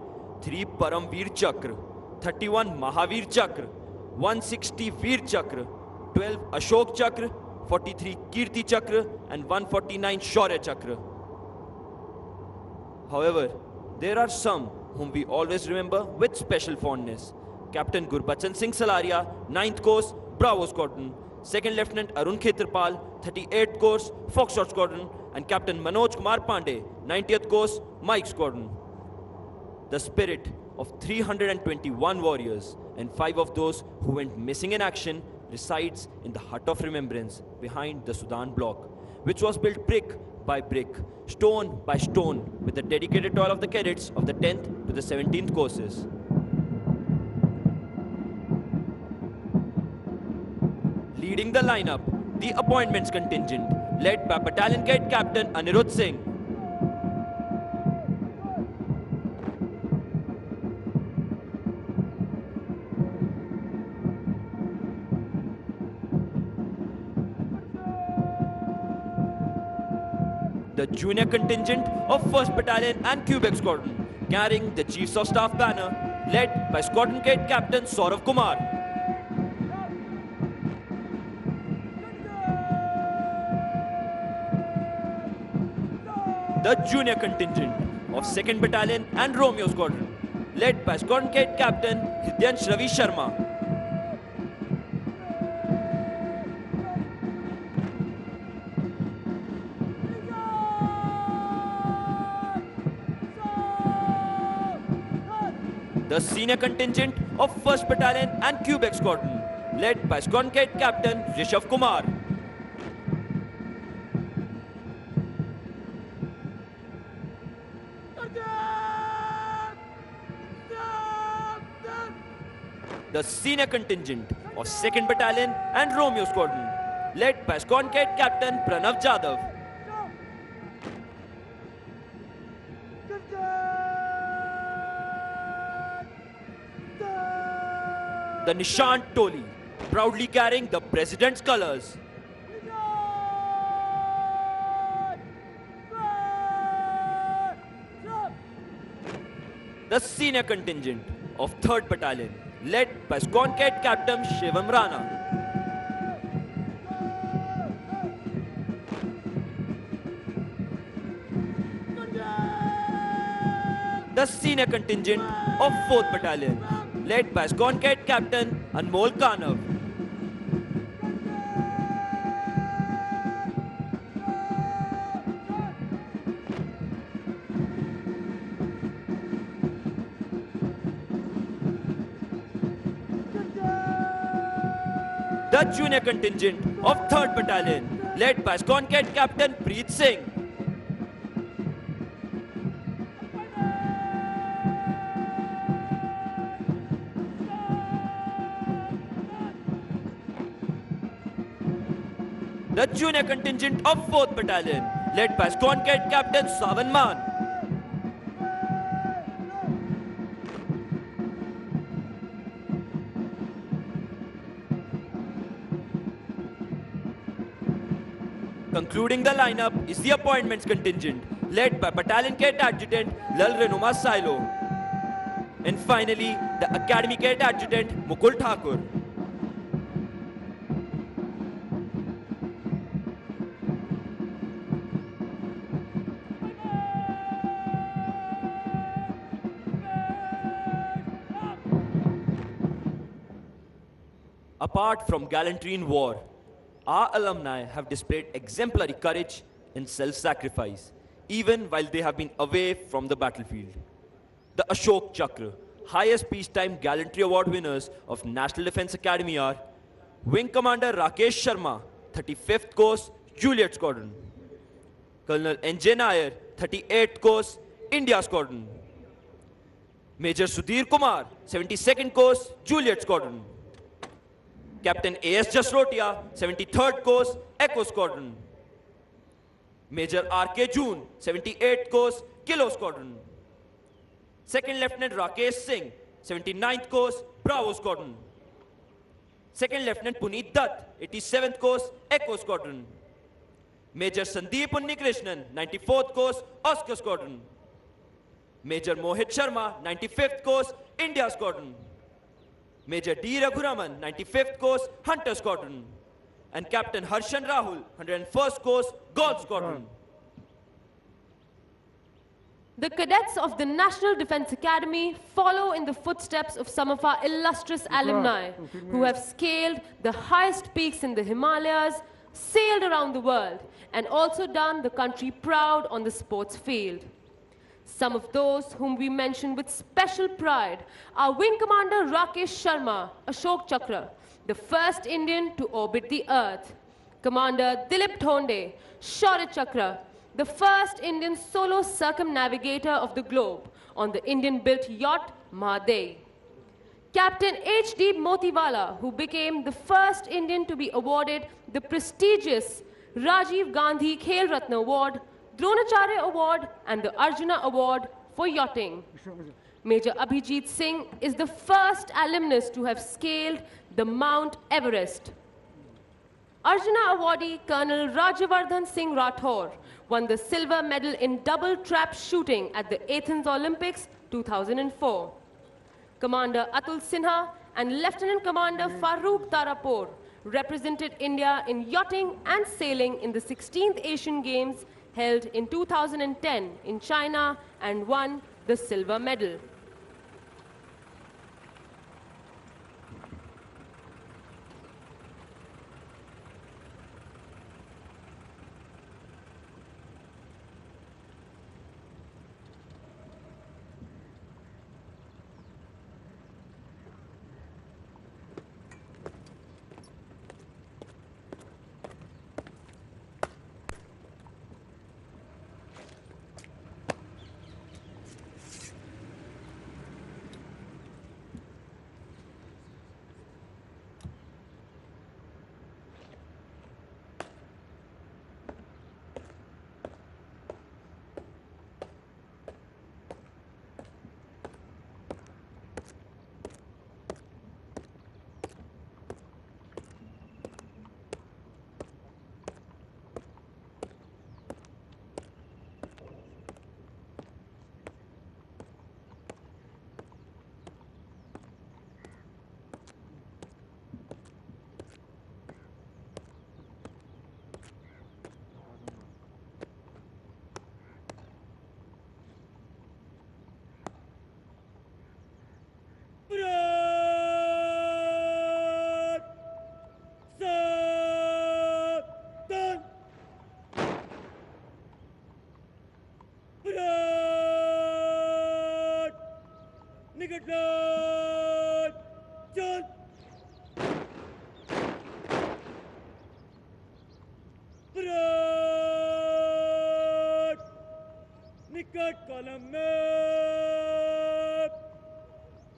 3 Paramveer Chakra, 31 Mahavir Chakra, 160 Veer Chakra, 12 Ashok Chakra, 43 Kirti Chakra and 149 Shaurya Chakra. However, there are some whom we always remember with special fondness. Captain Gurbachan Singh Salaria, 9th Course, Bravo Squadron. 2nd Lieutenant Arun Khetarpal, 38th Course, Foxtrot Squadron. And Captain Manoj Kumar Pandey, 90th Course, Mike Squadron. The spirit of 321 warriors and 5 of those who went missing in action resides in the hut of remembrance behind the Sudan block, which was built brick by brick, stone by stone, with the dedicated toil of the cadets of the 10th to the 17th courses. Leading the lineup, the appointments contingent, led by Battalion Cadet Captain Anirudh Singh. The junior contingent of 1st Battalion and Quebec Squadron, carrying the Chiefs of Staff banner, led by Squadron Cadet Captain Saurav Kumar. The junior contingent of 2nd Battalion and Romeo Squadron, led by Squadron Cadet Captain Hridyansh Ravi Sharma. The senior contingent of 1st Battalion and Quebec Squadron, led by Squadron Cadet Captain Rishabh Kumar. The senior contingent of 2nd Battalion and Romeo Squadron, led by Squadron Cadet Captain Pranav Jadhav. The Nishant Toli, proudly carrying the President's colours. The senior contingent of 3rd Battalion, led by Squadron Cadet Captain Shivam Rana. The senior contingent of 4th Battalion, led by Squadron Cadet Captain Anmol Kanav. The junior contingent of 3rd Battalion, led by Squadron Cadet Captain Preet Singh. The junior contingent of 4th Battalion, led by Squadron Cadet Captain Savan Man. Concluding the lineup is the appointments contingent, led by Battalion Cadet Adjutant Lal Renuma Silo. And finally, the Academy Cadet Adjutant Mukul Thakur. Apart from gallantry in war, our alumni have displayed exemplary courage and self-sacrifice, even while they have been away from the battlefield. The Ashok Chakra, highest peacetime gallantry award winners of National Defence Academy are Wing Commander Rakesh Sharma, 35th Course, Juliet Squadron. Colonel N.J. Nair, 38th Course, India Squadron. Major Sudhir Kumar, 72nd Course, Juliet Squadron. Captain A.S. Jasrotia, 73rd Course, Echo Squadron. Major R.K. June, 78th Course, Kilo Squadron. 2nd Lieutenant Rakesh Singh, 79th Course, Bravo Squadron. 2nd Lieutenant Puneet Dutt, 87th Course, Echo Squadron. Major Sandeep Unnikrishnan, 94th Course, Oscar Squadron. Major Mohit Sharma, 95th Course, India Squadron. Major D. Raghuraman, 95th Course, Hunter Squadron. And Captain Harshan Rahul, 101st Course, God Squadron. The cadets of the National Defense Academy follow in the footsteps of some of our illustrious alumni who have scaled the highest peaks in the Himalayas, sailed around the world, and also done the country proud on the sports field. Some of those whom we mention with special pride are Wing Commander Rakesh Sharma, Ashok Chakra, the first Indian to orbit the Earth; Commander Dilip Thonde, Shaurya Chakra, the first Indian solo circumnavigator of the globe on the Indian-built yacht Mahadei; Captain H.D. Motiwala, who became the first Indian to be awarded the prestigious Rajiv Gandhi Khel Ratna Award, Dronacharya Award, and the Arjuna Award for yachting. Major Abhijit Singh is the first alumnus to have scaled the Mount Everest. Arjuna awardee Colonel Rajyavardhan Singh Rathore won the silver medal in double trap shooting at the Athens Olympics 2004. Commander Atul Sinha and Lieutenant Commander Farooq Tarapur represented India in yachting and sailing in the 16th Asian Games held in 2010 in China and won the silver medal. निकट column में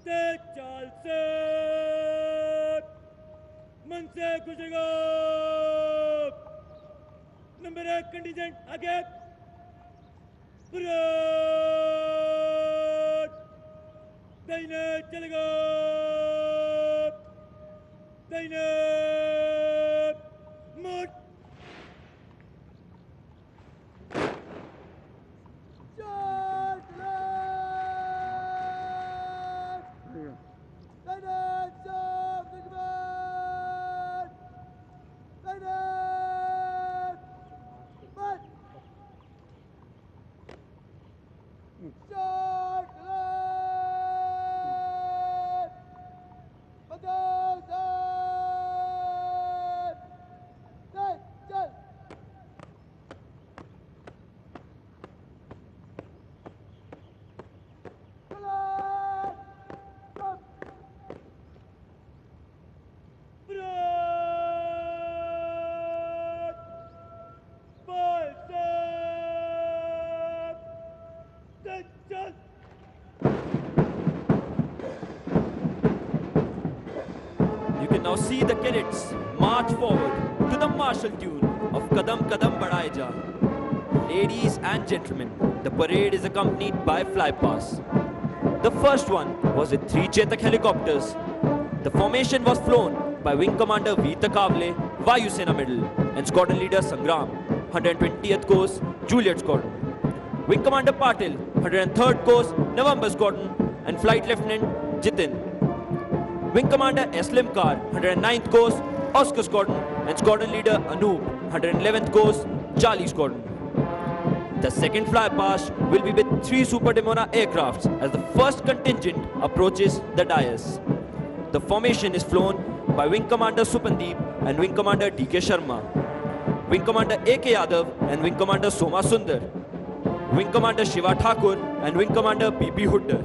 तेज चाल से मन से गुजरेगा number 1 contingent आगे दाहिने चलेगा दाहिने मोड़ Now see the cadets march forward to the martial tune of Kadam Kadam Badhaye Ja. Ladies and gentlemen, the parade is accompanied by flypast. The first one was with 3 Chetak helicopters. The formation was flown by Wing Commander Veeta Kavle, Vayu Sena Middle, and Squadron Leader Sangram, 120th Course, Juliet Squadron. Wing Commander Patil, 103rd Course, November Squadron, and Flight Lieutenant Jitin. Wing Commander S. Limkar, 109th Course, Oscar Squadron, and Squadron Leader Anoop, 111th Course, Charlie Squadron. The second flypast will be with 3 Super Demona aircrafts as the first contingent approaches the dais. The formation is flown by Wing Commander Supandeep and Wing Commander D.K. Sharma, Wing Commander A.K. Yadav and Wing Commander Soma Sundar, Wing Commander Shiva Thakur and Wing Commander B.P. Huddar.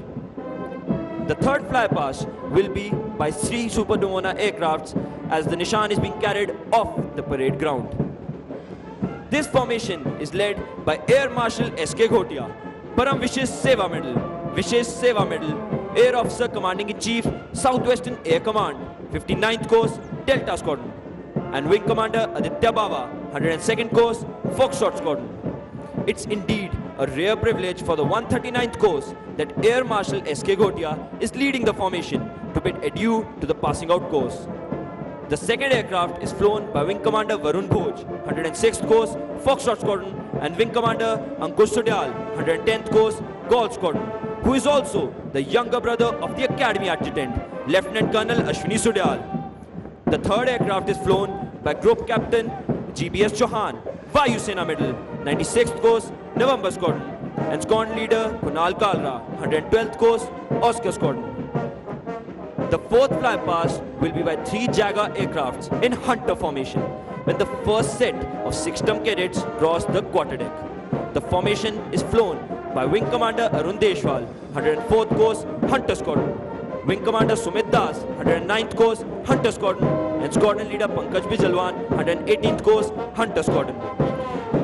The third flypast will be by 3 Super Demona aircrafts as the Nishan is being carried off the parade ground. This formation is led by Air Marshal S.K. Ghotia, Param Vishesh Seva Medal, Air Officer Commanding-in-Chief, Southwestern Air Command, 59th Course, Delta Squadron, and Wing Commander Aditya Baba, 102nd Course, Foxtrot Squadron. It's indeed a rare privilege for the 139th Course that Air Marshal S.K. Ghotia is leading the formation to bid adieu to the passing out course. The second aircraft is flown by Wing Commander Varun Bhoj, 106th Course, Foxtrot Squadron, and Wing Commander Ankush Sudyal, 110th Course, Gaul Squadron, who is also the younger brother of the Academy Adjutant, Lieutenant Colonel Ashwini Sudyal. The third aircraft is flown by Group Captain GBS Chauhan, Vayu Sena Medal, 96th Course, November Squadron, and Squadron Leader Kunal Kalra, 112th Course, Oscar Squadron. The fourth flypast will be by 3 Jaguar aircrafts in Hunter formation when the first set of 6-term cadets cross the quarterdeck. The formation is flown by Wing Commander Arun Deshwal, 104th Course, Hunter Squadron, Wing Commander Sumit Das, 109th Course, Hunter Squadron, and Squadron Leader Pankaj Bijalwan, 118th Course, Hunter Squadron.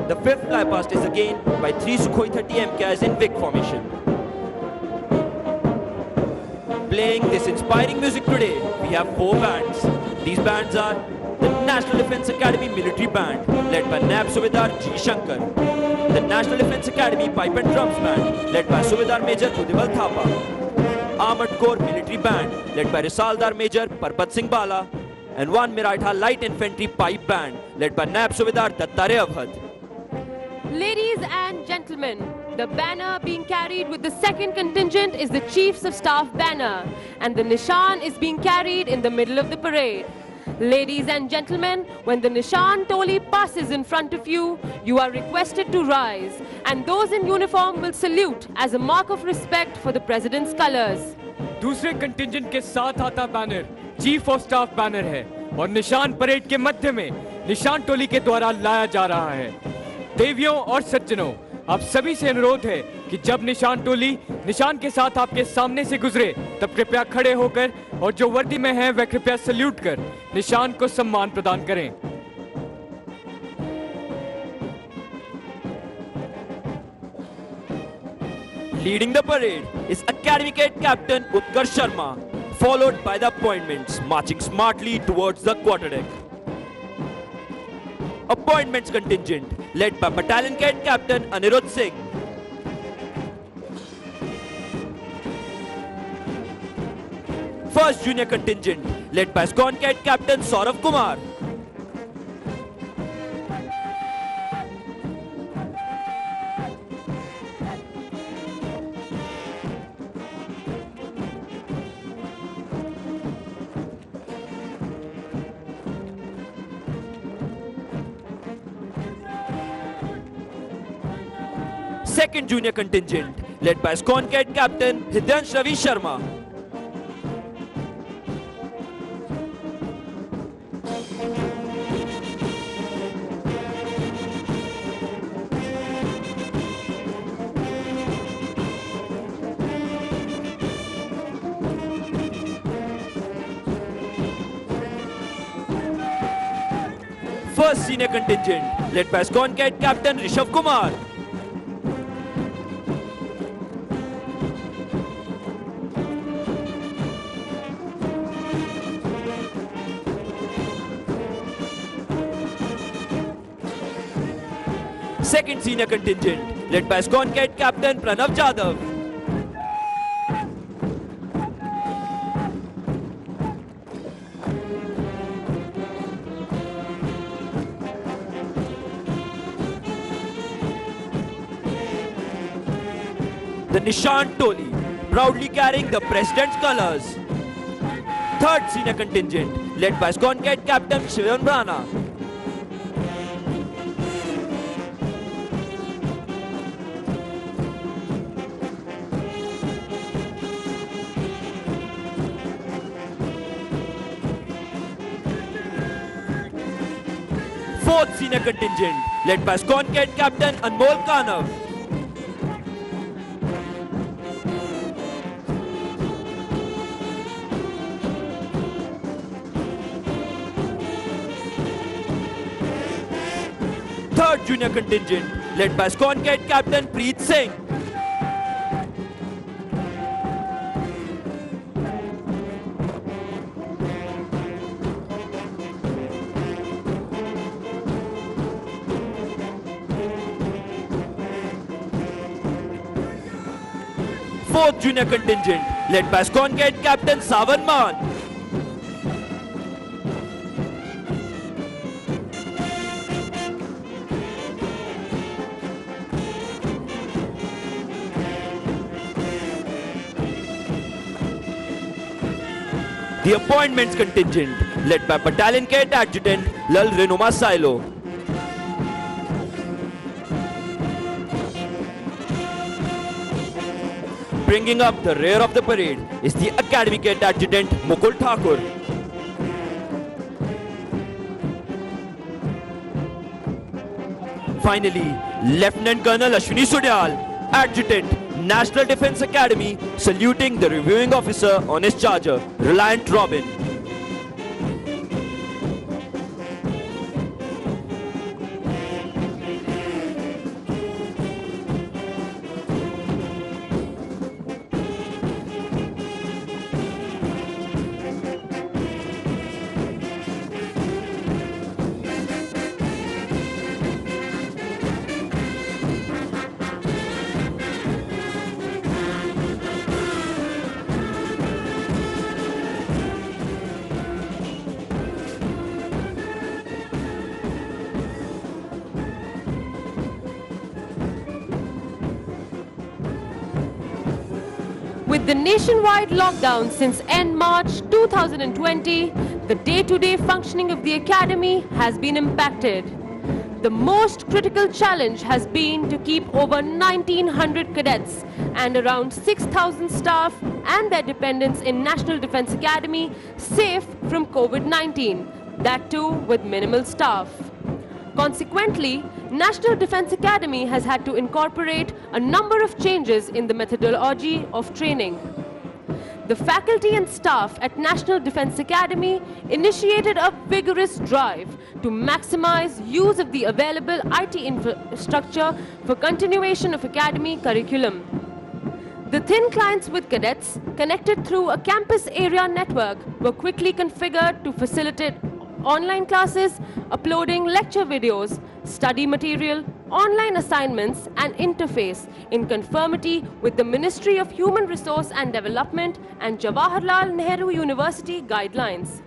The fifth flypast is again by 3 Sukhoi 30 MKIs in WIG formation. Playing this inspiring music today, we have 4 bands. These bands are the National Defence Academy Military Band, led by Nab Subedar G. Shankar, the National Defence Academy Pipe and Drums Band, led by Subedar Major Udival Thapa, Armored Corps Military Band, led by Risaldar Major Parbat Singh Bala, and 1 Miraitha Light Infantry Pipe Band, led by Nab Subedar Dattare Avhad. Ladies and gentlemen, the banner being carried with the second contingent is the Chiefs of Staff banner, and the Nishan is being carried in the middle of the parade. Ladies and gentlemen, when the Nishan Toli passes in front of you, you are requested to rise, and those in uniform will salute as a mark of respect for the President's colors. दूसरे contingent के साथ आता banner chief of staff banner है और निशान parade के मध्य में निशान टोली के द्वारा लाया जा रहा है। देवियों और सज्जनों, आप सभी से अनुरोध है कि जब निशान टोली निशान के साथ आपके सामने से गुजरे तब कृपया खड़े होकर और जो वर्दी में हैं वह कृपया सल्यूट कर निशान को सम्मान प्रदान करें। Leading the parade is Academy Cadet Captain Utkarsh Sharma, followed by the appointments marching smartly towards the quarterdeck. Appointments contingent led by Battalion Cadet Captain Anirudh Singh. First Junior Contingent led by Squadron Cadet Captain Saurav Kumar. Second Junior Contingent led by Squadron Cadet Captain Hidyansh Ravi Sharma. First Senior Contingent led by Squadron Cadet Captain Rishabh Kumar. Second Senior Contingent led by Squadron Cadet Captain Pranav Jadhav. the Nishan Toli, proudly carrying the President's colours. Third senior contingent, led by Squad Cadet Captain Shivan Brana. Fourth senior contingent, led by Squad Cadet Captain Anmol Kanav. Third junior contingent, led by Squad Cadet Captain Preet Singh. Fourth junior contingent, led by Squad Cadet Captain Savan Man. The appointments contingent, led by Battalion Cadet Adjutant Lal Renuma Silo. Bringing up the rear of the parade is the Academy Cadet Adjutant Mukul Thakur. Finally, Lieutenant Colonel Ashwini Sudyal, Adjutant, National Defence Academy, saluting the reviewing officer on his charger, Reliant Robin. With the nationwide lockdown since end March 2020, the day-to-day functioning of the Academy has been impacted. The most critical challenge has been to keep over 1,900 cadets and around 6,000 staff and their dependents in National Defence Academy safe from COVID-19, that too with minimal staff. Consequently, National Defence Academy has had to incorporate a number of changes in the methodology of training. The faculty and staff at National Defence Academy initiated a vigorous drive to maximize use of the available IT infrastructure for continuation of Academy curriculum. The thin clients with cadets connected through a campus area network were quickly configured to facilitate online classes, uploading lecture videos, study material, online assignments and interface in conformity with the Ministry of Human Resource and Development and Jawaharlal Nehru University guidelines.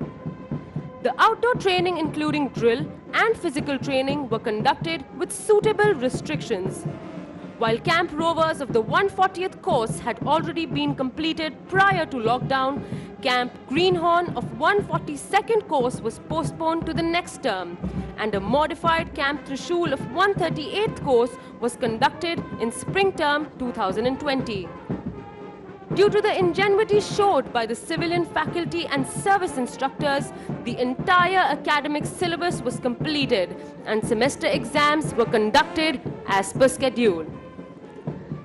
The outdoor training including drill and physical training were conducted with suitable restrictions. While Camp Rovers of the 140th course had already been completed prior to lockdown, Camp Greenhorn of 142nd course was postponed to the next term, and a modified Camp Trishul of 138th course was conducted in spring term 2020. Due to the ingenuity showed by the civilian faculty and service instructors, the entire academic syllabus was completed and semester exams were conducted as per schedule.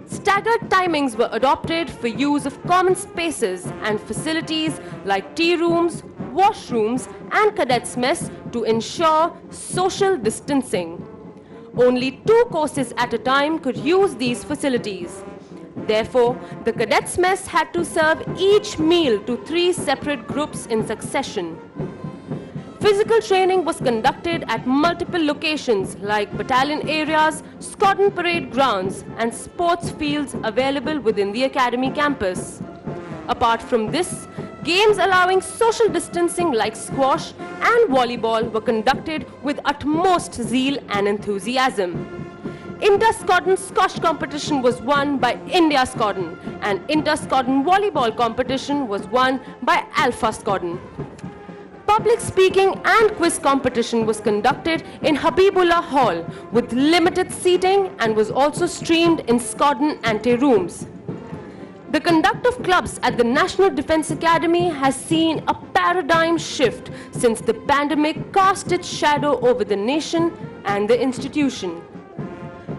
Staggered timings were adopted for use of common spaces and facilities like tea rooms, washrooms, and cadets' mess to ensure social distancing. Only 2 courses at a time could use these facilities. Therefore, the cadets' mess had to serve each meal to 3 separate groups in succession. Physical training was conducted at multiple locations like battalion areas, squadron parade grounds, and sports fields available within the academy campus. Apart from this, games allowing social distancing like squash and volleyball were conducted with utmost zeal and enthusiasm. Inter-Squadron squash competition was won by India Squadron and Inter-Squadron volleyball competition was won by Alpha Squadron. Public speaking and quiz competition was conducted in Habibullah Hall with limited seating and was also streamed in Squadron ante-rooms. The conduct of clubs at the National Defence Academy has seen a paradigm shift since the pandemic cast its shadow over the nation and the institution.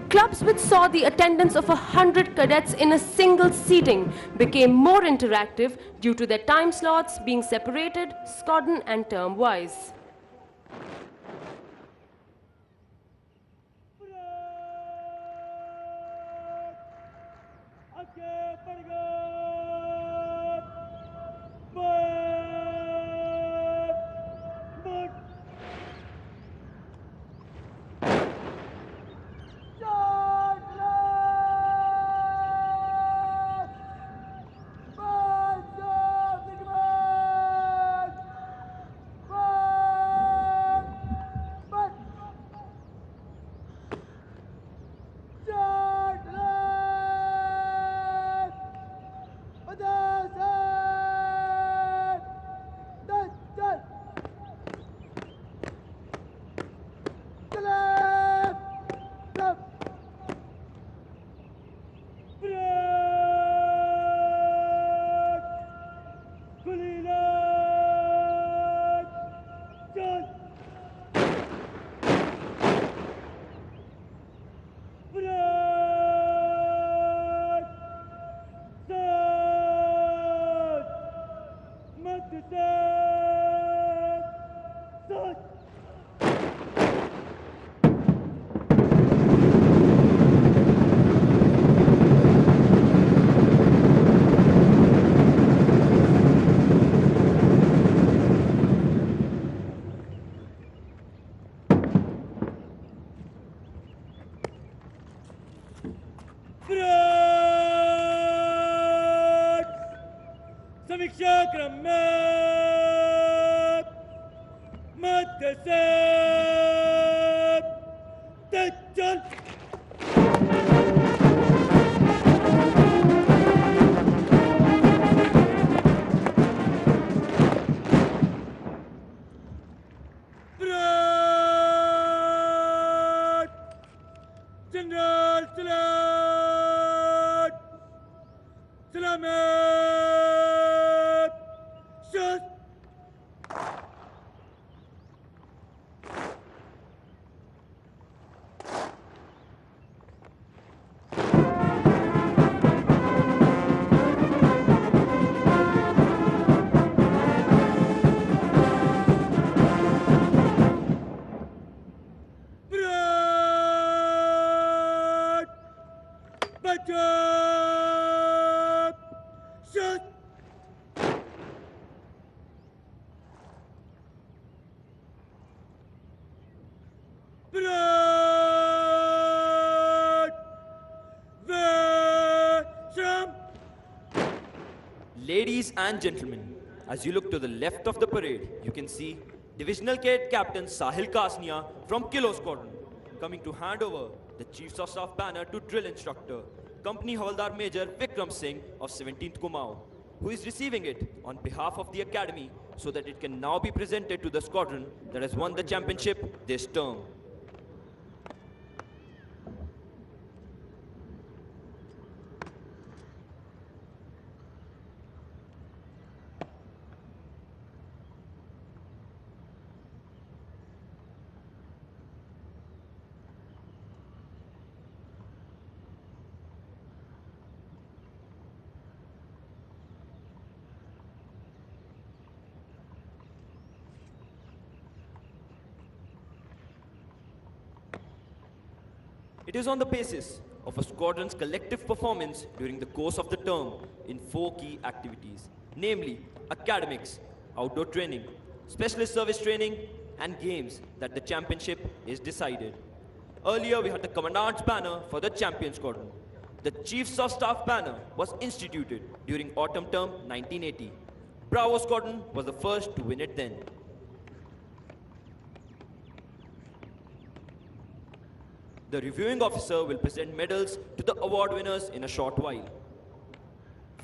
Clubs which saw the attendance of 100 cadets in a single seating became more interactive due to their time slots being separated squadron and term-wise. समीक्षा क्रम मध्य से चल general सलाद सलामत शस्त्र Backup! Shut! Blood! Vasham! Ladies and gentlemen, as you look to the left of the parade, you can see Divisional Cadet Captain Sahil Kasnia from Kilo Squadron coming to hand over the Chiefs of Staff banner to drill instructor, Company Havaldar Major Vikram Singh of 17th Kumaon, who is receiving it on behalf of the Academy so that it can now be presented to the squadron that has won the championship this term. It is on the basis of a squadron's collective performance during the course of the term in 4 key activities, namely academics, outdoor training, specialist service training, and games that the championship is decided. Earlier, we had the Commandant's banner for the champion squadron. The Chiefs of Staff banner was instituted during autumn term 1980. Bravo Squadron was the first to win it then. The reviewing officer will present medals to the award winners in a short while.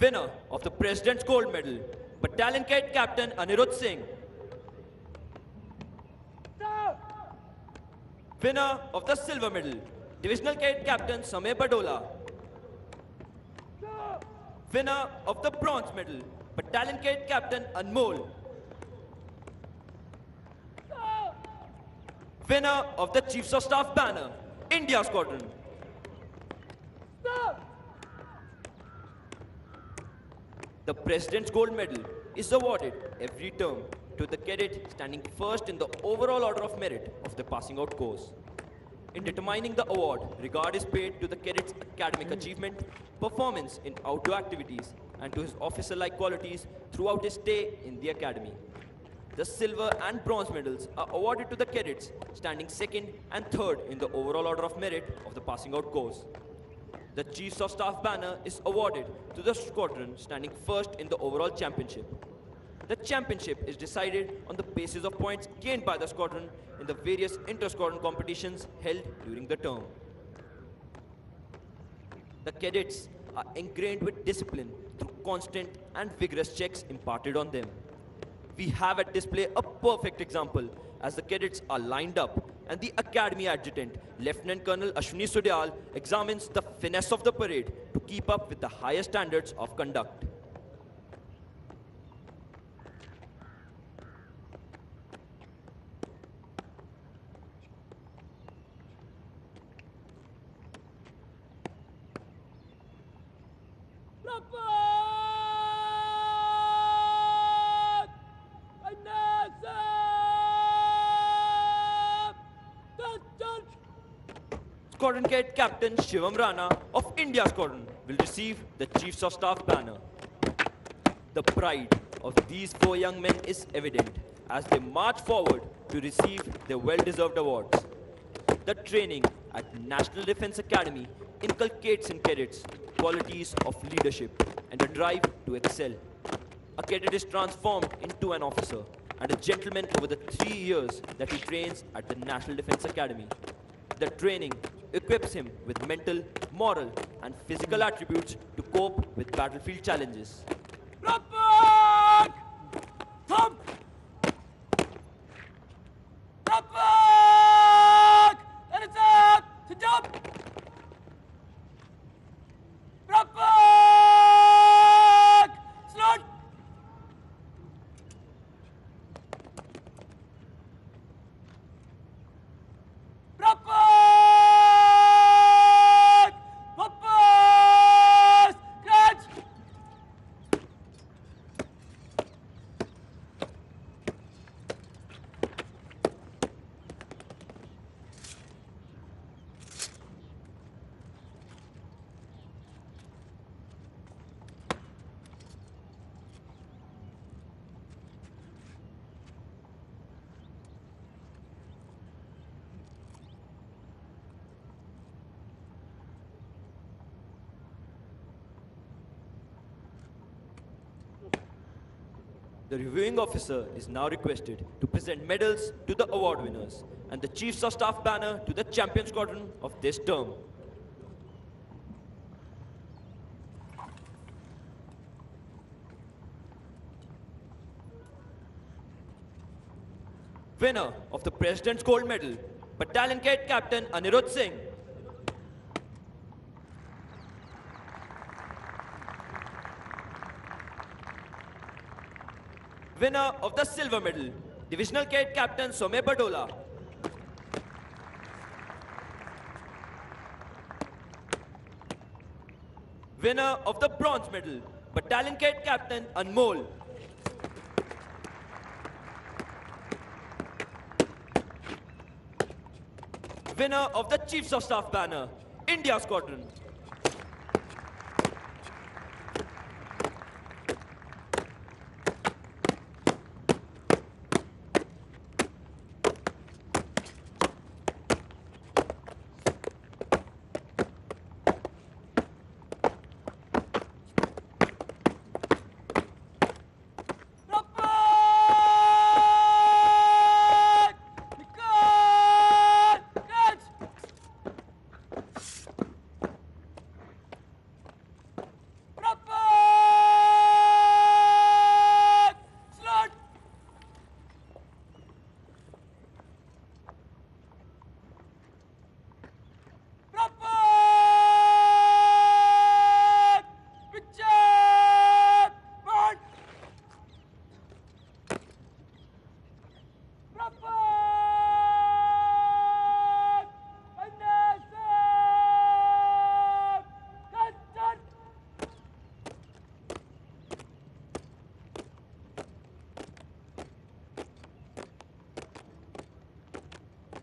Winner of the President's Gold Medal, Battalion Cadet Captain Anirudh Singh. Winner of the Silver Medal, Divisional Cadet Captain Samay Badola. Winner of the Bronze Medal, Battalion Cadet Captain Anmol. Winner of the Chiefs of Staff Banner, India Squadron. The President's Gold Medal is awarded every term to the cadet standing first in the overall order of merit of the passing out course. In determining the award, regard is paid to the cadet's academic achievement, performance in outdoor activities, and to his officer-like qualities throughout his stay in the academy. The silver and bronze medals are awarded to the cadets standing second and third in the overall order of merit of the passing out course. The Chiefs of Staff banner is awarded to the squadron standing first in the overall championship. The championship is decided on the basis of points gained by the squadron in the various inter-squadron competitions held during the term. The cadets are ingrained with discipline through constant and vigorous checks imparted on them. We have at display a perfect example as the cadets are lined up and the Academy Adjutant, Lieutenant Colonel Ashwini Sudyal, examines the finesse of the parade to keep up with the higher standards of conduct. Squadron Cadet Captain Shivam Rana of India Squadron will receive the Chiefs of Staff banner. The pride of these four young men is evident as they march forward to receive their well-deserved awards. The training at National Defence Academy inculcates in cadets qualities of leadership and a drive to excel. A cadet is transformed into an officer and a gentleman over the 3 years that he trains at the National Defence Academy. The training equips him with mental, moral, and physical attributes to cope with battlefield challenges. Rapport! Thump! Rapport! And it's up to jump! Rapport! Slot! Rapport! Rapport! Catch! The reviewing officer is now requested to present medals to the award winners and the Chiefs of Staff banner to the champion squadron of this term. Winner of the President's Gold Medal, Battalion Cadet Captain Anirudh Singh. Winner of the Silver Medal, Divisional Cadet Captain Samay Badola. Winner of the Bronze Medal, Battalion Cadet Captain Anmol. Winner of the Chiefs of Staff banner, India Squadron.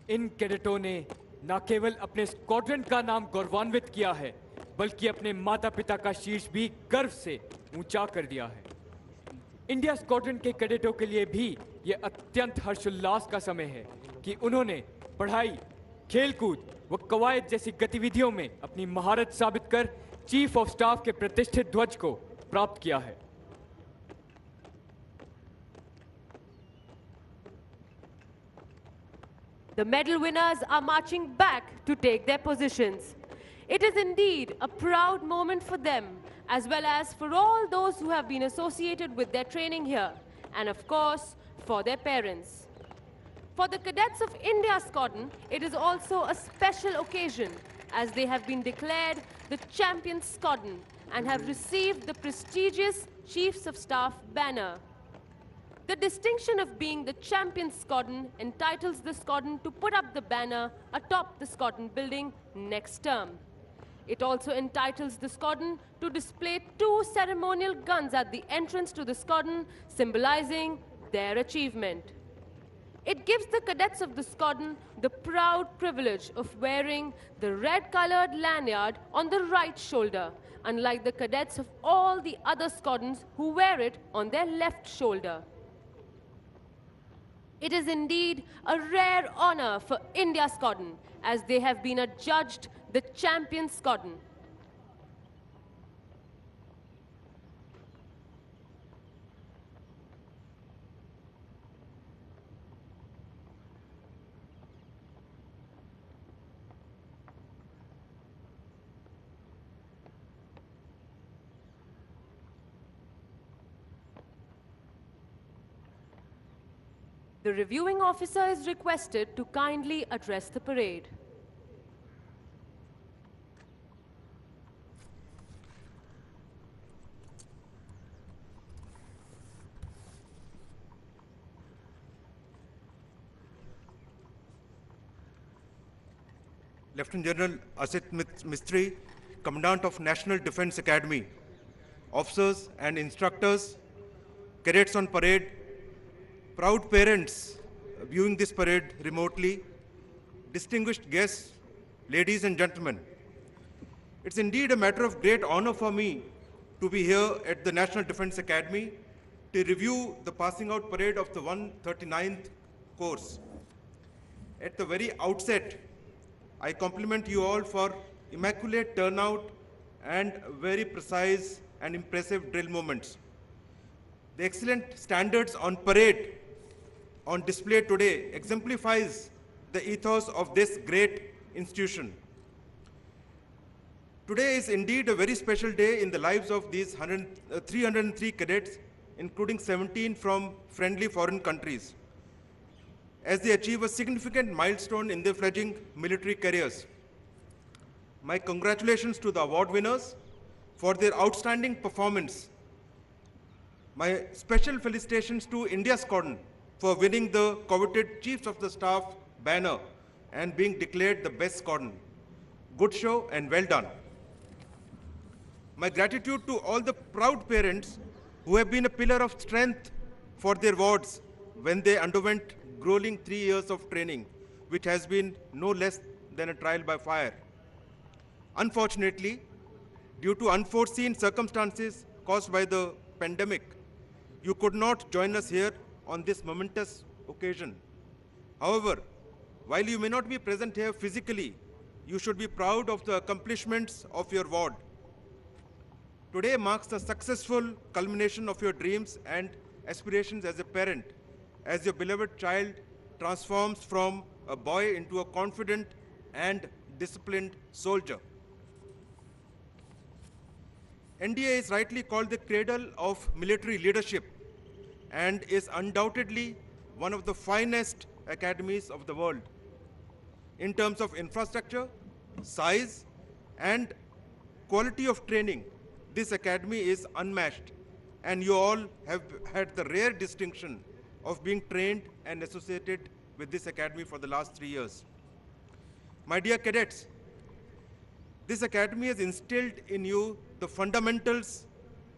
इन कैडेटों ने न केवल अपने squadron का नाम गौरवान्वित किया है, बल्कि अपने माता पिता का शीर्ष भी गर्व से ऊंचा कर दिया है। इंडिया स्क्वाड्रन के कैडेटों के लिए भी ये अत्यंत हर्षोल्लास का समय है कि उन्होंने पढ़ाई, खेलकूद व कवायद जैसी गतिविधियों में अपनी महारत साबित कर चीफ ऑफ स्टाफ के प्रतिष्ठित ध्वज को प्राप्त किया है। The medal winners are marching back to take their positions. It is indeed a proud moment for them, as well as for all those who have been associated with their training here, and of course, for their parents. For the cadets of India Squadron, it is also a special occasion, as they have been declared the Champion Squadron and have received the prestigious Chiefs of Staff banner. The distinction of being the Champion Squadron entitles the squadron to put up the banner atop the squadron building next term. It also entitles the squadron to display 2 ceremonial guns at the entrance to the squadron, symbolizing their achievement. It gives the cadets of the squadron the proud privilege of wearing the red-colored lanyard on the right shoulder, unlike the cadets of all the other squadrons who wear it on their left shoulder. It is indeed a rare honor for India Squadron, as they have been adjudged the Champion Squadron. The reviewing officer is requested to kindly address the parade. Lieutenant General Asit Mistry, Commandant of National Defense Academy, officers and instructors, cadets on parade, proud parents viewing this parade remotely, distinguished guests, ladies and gentlemen. It's indeed a matter of great honor for me to be here at the National Defense Academy to review the passing out parade of the 139th course. At the very outset, I compliment you all for immaculate turnout and very precise and impressive drill movements. The excellent standards on parade on display today exemplifies the ethos of this great institution. Today is indeed a very special day in the lives of these 303 cadets, including 17 from friendly foreign countries, as they achieve a significant milestone in their fledgling military careers. My congratulations to the award winners for their outstanding performance. My special felicitations to India Squadron for winning the coveted Chiefs of the Staff banner and being declared the best squadron. Good show and well done. My gratitude to all the proud parents who have been a pillar of strength for their wards when they underwent grueling 3 years of training, which has been no less than a trial by fire. Unfortunately, due to unforeseen circumstances caused by the pandemic, you could not join us here on this momentous occasion. However, while you may not be present here physically, you should be proud of the accomplishments of your ward. Today marks the successful culmination of your dreams and aspirations as a parent, as your beloved child transforms from a boy into a confident and disciplined soldier. NDA is rightly called the cradle of military leadership and is undoubtedly one of the finest academies of the world. In terms of infrastructure, size, and quality of training, this academy is unmatched, and you all have had the rare distinction of being trained and associated with this academy for the last 3 years. My dear cadets, this academy has instilled in you the fundamentals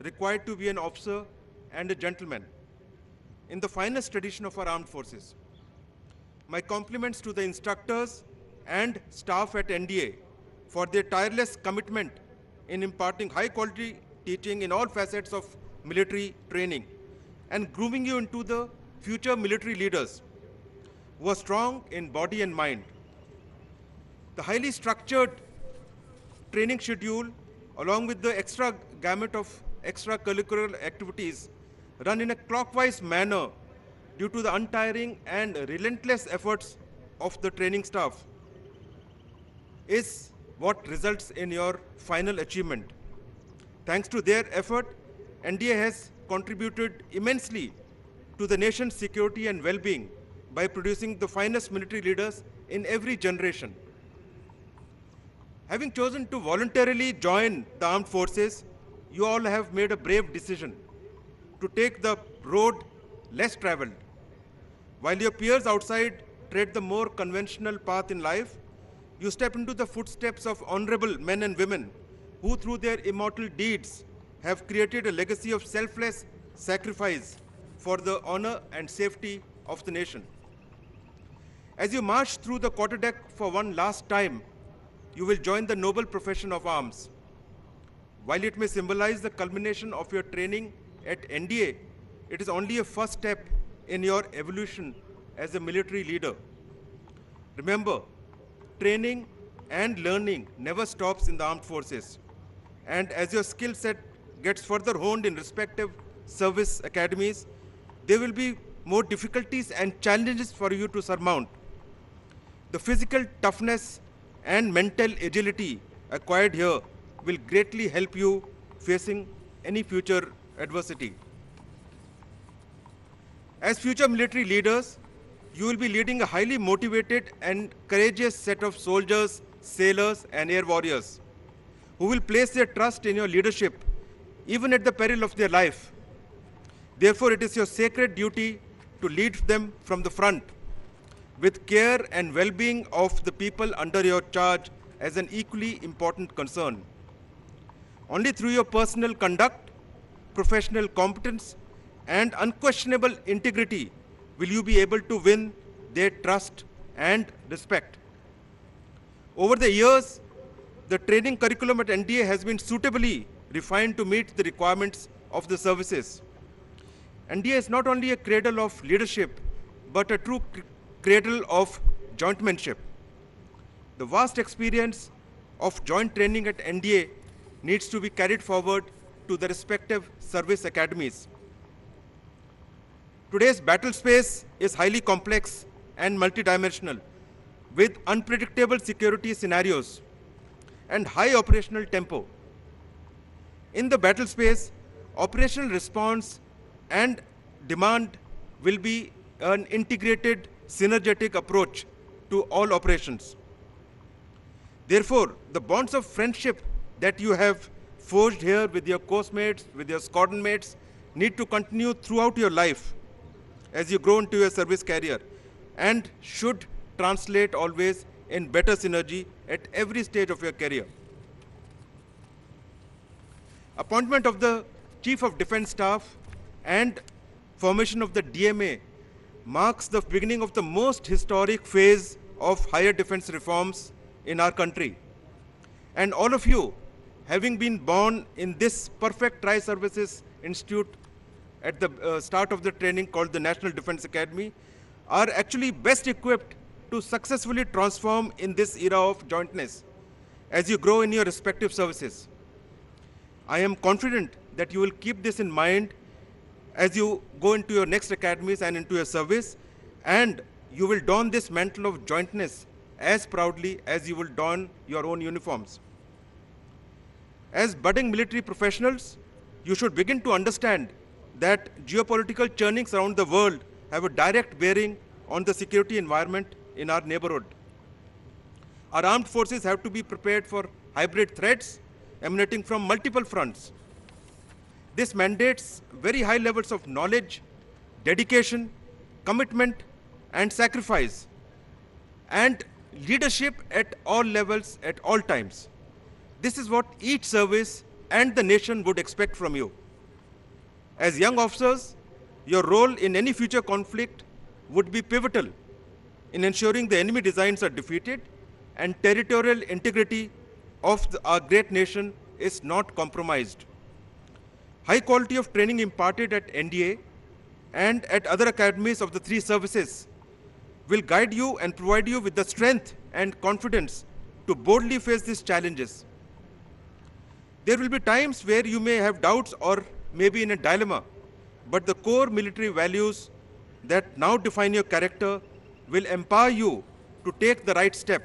required to be an officer and a gentleman in the finest tradition of our armed forces. My compliments to the instructors and staff at NDA for their tireless commitment in imparting high quality teaching in all facets of military training and grooming you into the future military leaders who are strong in body and mind. The highly structured training schedule, along with the extra gamut of extracurricular activities, run in a clockwise manner due to the untiring and relentless efforts of the training staff, is what results in your final achievement. Thanks to their effort, NDA has contributed immensely to the nation's security and well-being by producing the finest military leaders in every generation. Having chosen to voluntarily join the armed forces, you all have made a brave decision to take the road less traveled. While your peers outside tread the more conventional path in life, you step into the footsteps of honorable men and women who, through their immortal deeds, have created a legacy of selfless sacrifice for the honor and safety of the nation. As you march through the quarterdeck for one last time, you will join the noble profession of arms. While it may symbolize the culmination of your training at NDA, it is only a first step in your evolution as a military leader. Remember, training and learning never stops in the armed forces. And as your skill set gets further honed in respective service academies, there will be more difficulties and challenges for you to surmount. The physical toughness and mental agility acquired here will greatly help you facing any future adversity. As future military leaders, you will be leading a highly motivated and courageous set of soldiers, sailors, and air warriors who will place their trust in your leadership even at the peril of their life. Therefore, it is your sacred duty to lead them from the front with care and well-being of the people under your charge as an equally important concern. Only through your personal conduct, professional competence, and unquestionable integrity will you be able to win their trust and respect. Over the years, the training curriculum at NDA has been suitably refined to meet the requirements of the services. NDA is not only a cradle of leadership, but a true cradle of jointmanship. The vast experience of joint training at NDA needs to be carried forward to the respective service academies. Today's battle space is highly complex and multidimensional, with unpredictable security scenarios and high operational tempo. In the battle space, operational response and demand will be an integrated, synergetic approach to all operations. Therefore, the bonds of friendship that you have forged here with your course mates, with your squadron mates, need to continue throughout your life as you grow into your service career, and should translate always in better synergy at every stage of your career. Appointment of the Chief of Defence Staff and formation of the DMA marks the beginning of the most historic phase of higher defense reforms in our country. And all of you, having been born in this perfect tri-services institute at the start of the training called the National Defense Academy, are actually best equipped to successfully transform in this era of jointness as you grow in your respective services. I am confident that you will keep this in mind as you go into your next academies and into your service, and you will don this mantle of jointness as proudly as you will don your own uniforms. As budding military professionals, you should begin to understand that geopolitical churnings around the world have a direct bearing on the security environment in our neighborhood. Our armed forces have to be prepared for hybrid threats emanating from multiple fronts. This mandates very high levels of knowledge, dedication, commitment, and sacrifice, and leadership at all levels at all times. This is what each service and the nation would expect from you. As young officers, your role in any future conflict would be pivotal, in ensuring the enemy designs are defeated and territorial integrity of our great nation is not compromised. High quality of training imparted at NDA and at other academies of the three services will guide you and provide you with the strength and confidence to boldly face these challenges. There will be times where you may have doubts or maybe in a dilemma, but the core military values that now define your character will empower you to take the right step.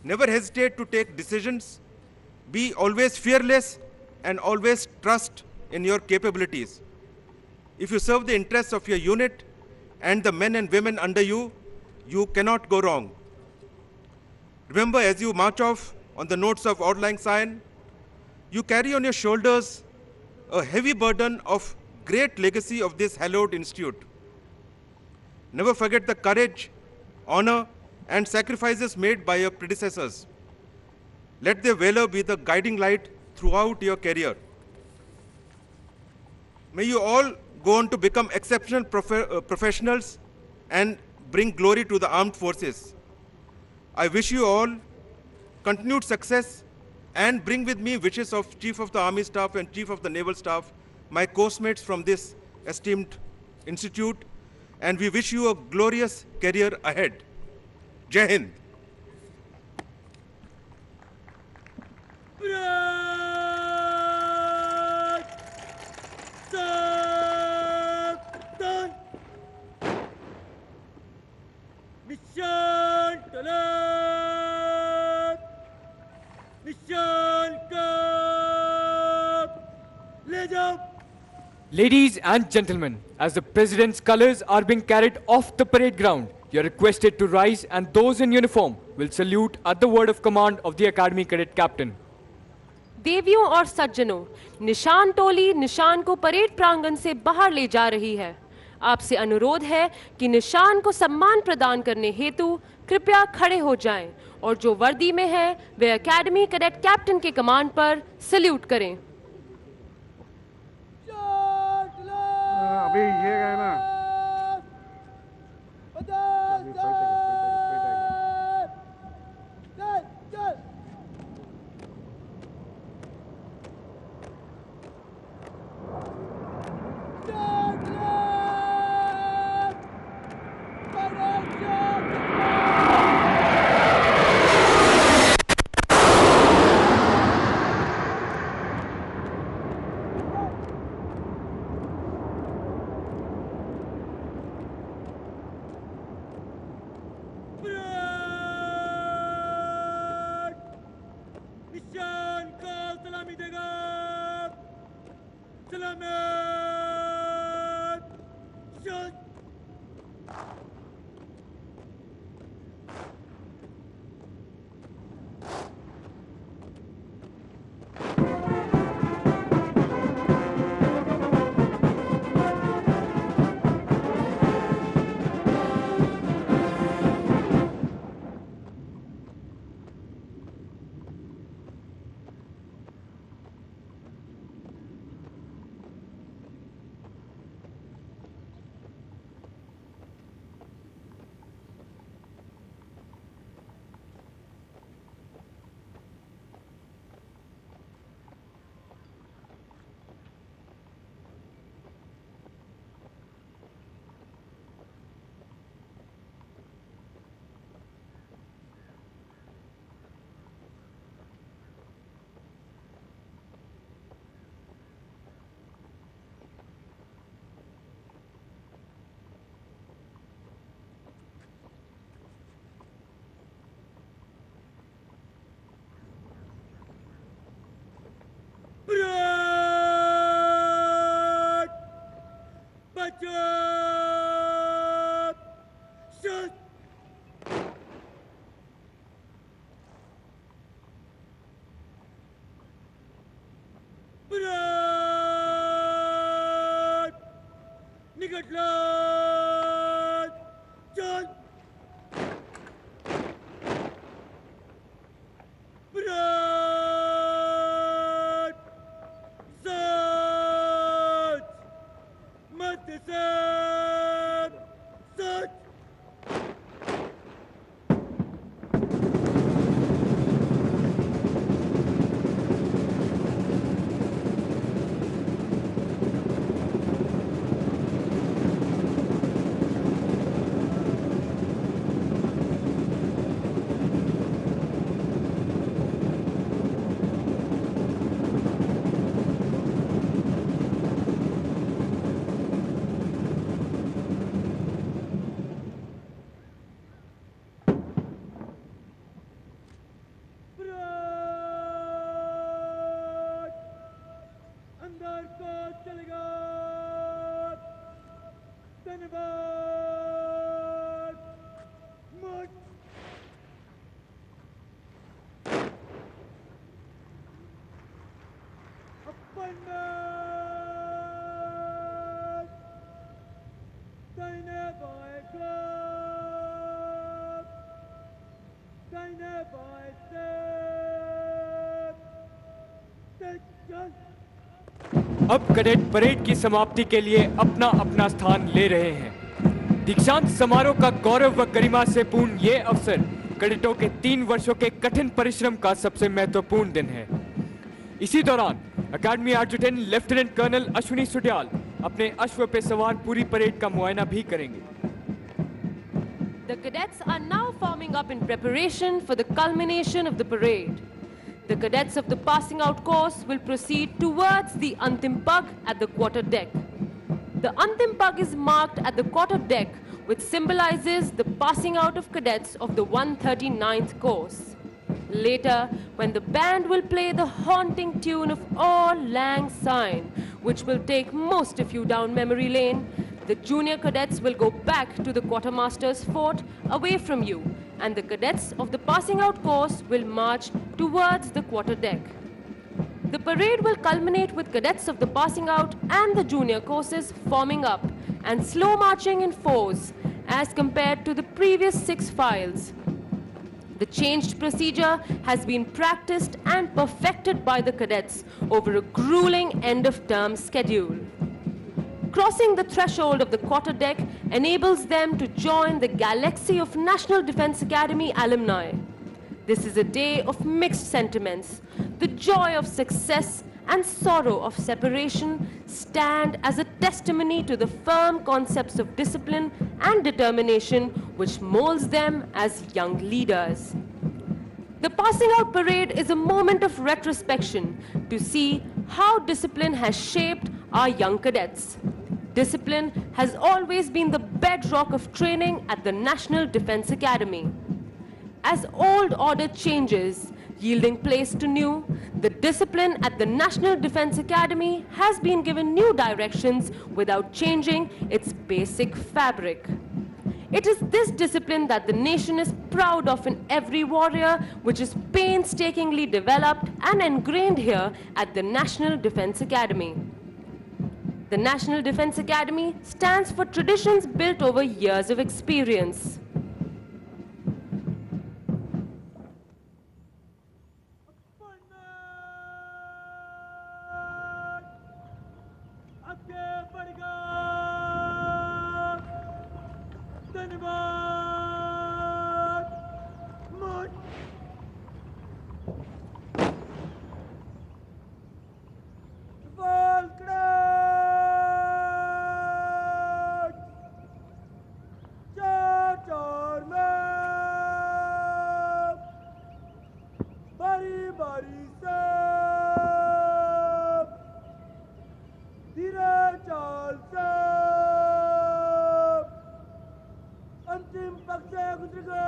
Never hesitate to take decisions. Be always fearless and always trust in your capabilities. If you serve the interests of your unit and the men and women under you, you cannot go wrong. Remember, as you march off on the notes of Auld Lang Syne, you carry on your shoulders a heavy burden of great legacy of this hallowed institute. Never forget the courage, honor, and sacrifices made by your predecessors. Let their valor be the guiding light throughout your career. May you all go on to become exceptional professionals and bring glory to the armed forces. I wish you all continued success and bring with me wishes of Chief of the Army Staff and Chief of the Naval Staff, my course-mates from this esteemed institute, and we wish you a glorious career ahead. Jai Hind. Mission Talab! Mission Cup! Let up! Ladies and gentlemen, as the President's colors are being carried off the parade ground, you are requested to rise and those in uniform will salute at the word of command of the Academy Cadet Captain. देवियों और सज्जनों, निशान टोली निशान को parade प्रांगण से बाहर ले जा रही है। आपसे अनुरोध है कि निशान को सम्मान प्रदान करने हेतु कृपया खड़े हो जाएं और जो वर्दी में है वे एकेडमी कैडेट कैप्टन के कमांड पर सल्यूट करें। अभी ये गए ना निशान का सलामी देगा सलामत शत धन्यवाद मुझ अब कैडेट परेड की समाप्ति के लिए अपना अपना स्थान ले रहे हैं। दीक्षांत समारोह का गौरव व गरिमा से पूर्ण ये अवसर कैडेटों के 3 वर्षों के कठिन परिश्रम का सबसे महत्वपूर्ण दिन है। इसी दौरान अकादमी adjutant lieutenant colonel Ashwini Sudiyal अपने अश्व पे सवार पूरी परेड का मुआयना भी करेंगे। The cadets are now forming up in preparation for the culmination of the parade. The cadets of the passing out course will proceed towards the Anthem Pak at the quarter deck. The Anthem Pak is marked at the quarter deck, which symbolizes the passing out of cadets of the 139th course. Later, when the band will play the haunting tune of Auld Lang Syne, which will take most of you down memory lane, the junior cadets will go back to the quartermaster's fort away from you, and the cadets of the passing out course will march towards the quarter deck. The parade will culminate with cadets of the passing out and the junior courses forming up and slow marching in fours as compared to the previous 6 files. The changed procedure has been practiced and perfected by the cadets over a grueling end-of-term schedule. Crossing the threshold of the quarter deck enables them to join the galaxy of National Defense Academy alumni. This is a day of mixed sentiments. The joy of success and sorrow of separation stand as a testimony to the firm concepts of discipline and determination which molds them as young leaders. The passing out parade is a moment of retrospection to see how discipline has shaped our young cadets. Discipline has always been the bedrock of training at the National Defense Academy. As old order changes, yielding place to new, the discipline at the National Defense Academy has been given new directions without changing its basic fabric. It is this discipline that the nation is proud of in every warrior, which is painstakingly developed and ingrained here at the National Defense Academy. The National Defense Academy stands for traditions built over years of experience. अंतिम पक्ष गुजरेगा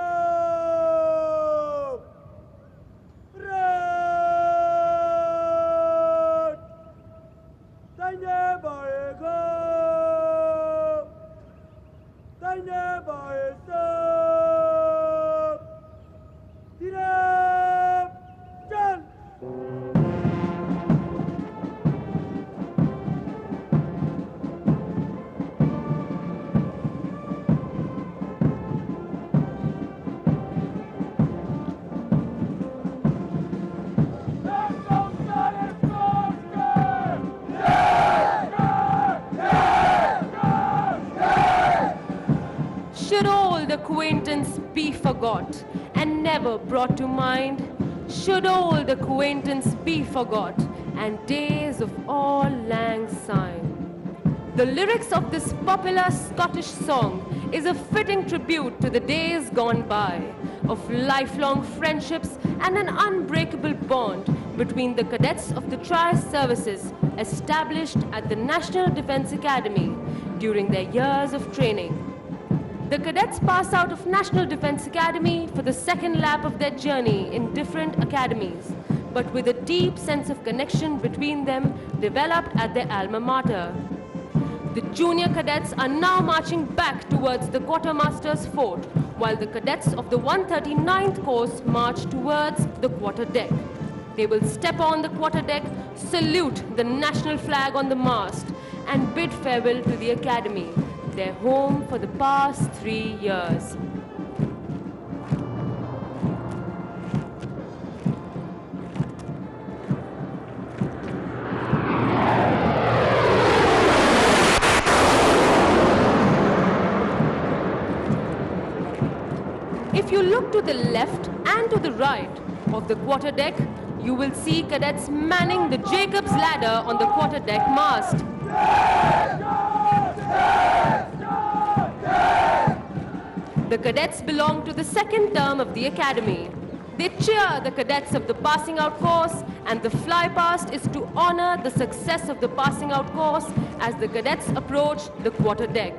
Should old acquaintance be forgot and never brought to mind? Should old acquaintance be forgot and days of Auld Lang Syne? The lyrics of this popular Scottish song is a fitting tribute to the days gone by, of lifelong friendships and an unbreakable bond between the cadets of the tri-services established at the National Defense Academy during their years of training. The cadets pass out of National Defense Academy for the second lap of their journey in different academies, but with a deep sense of connection between them developed at their alma mater. The junior cadets are now marching back towards the quartermaster's fort, while the cadets of the 139th course march towards the quarterdeck. They will step on the quarterdeck, salute the national flag on the mast, and bid farewell to the academy, their home for the past 3 years. If you look to the left and to the right of the quarterdeck, you will see cadets manning the Jacob's ladder on the quarterdeck mast. The cadets belong to the second term of the academy. They cheer the cadets of the passing out course, and the fly past is to honor the success of the passing out course as the cadets approach the quarterdeck.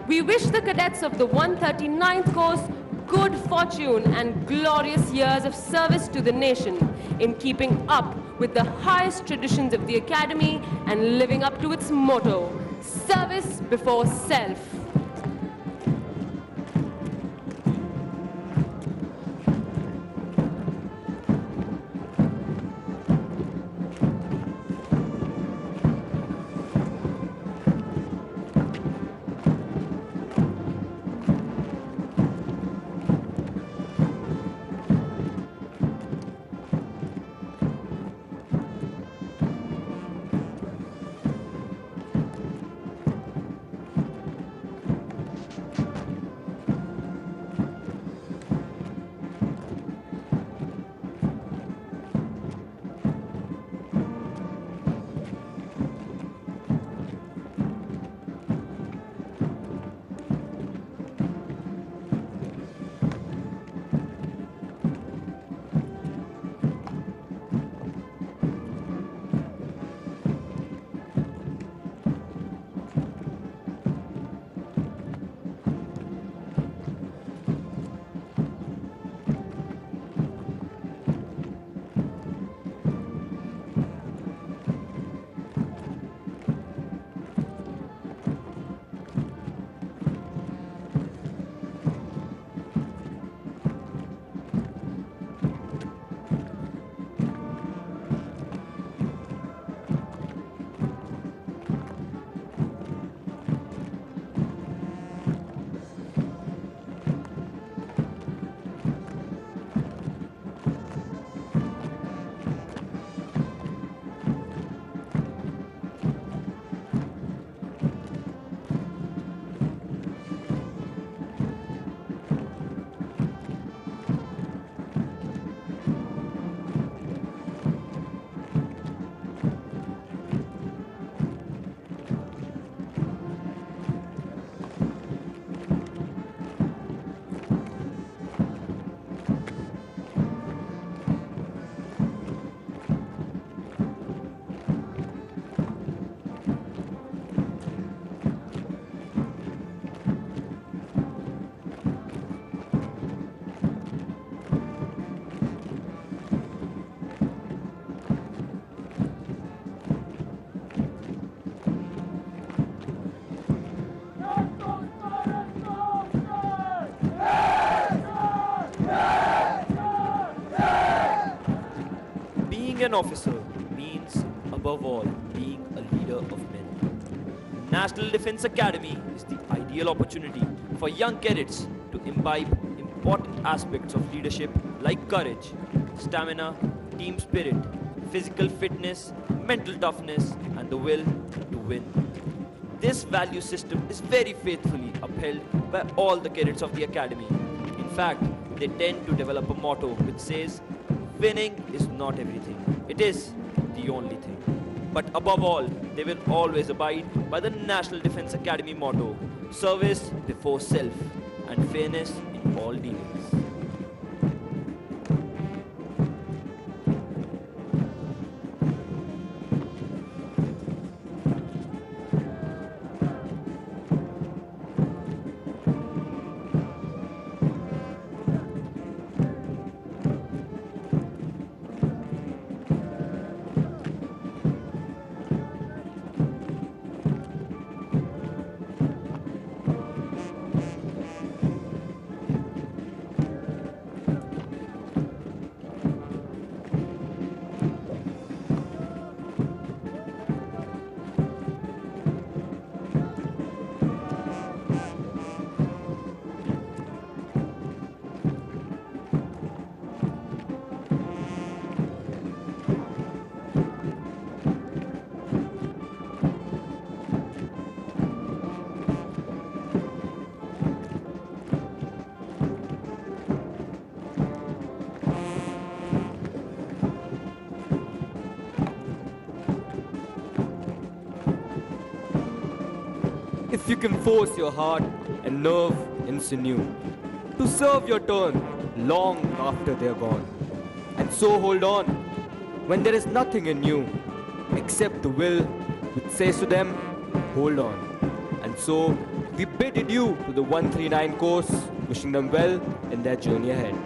We wish the cadets of the 139th course good fortune and glorious years of service to the nation in keeping up with the highest traditions of the academy and living up to its motto, service before self. Being an officer means, above all, being a leader of men. National Defense Academy is the ideal opportunity for young cadets to imbibe important aspects of leadership like courage, stamina, team spirit, physical fitness, mental toughness, and the will to win. This value system is very faithfully upheld by all the cadets of the academy. In fact, they tend to develop a motto which says, winning is not everything, it is the only thing. But above all, they will always abide by the National Defense Academy motto, service before self, and fairness in all dealings. if you can force your heart and nerve and sinew to serve your turn long after they're gone. And so hold on when there is nothing in you except the will which says to them, hold on. And so we bid adieu to the 139 course, wishing them well in their journey ahead.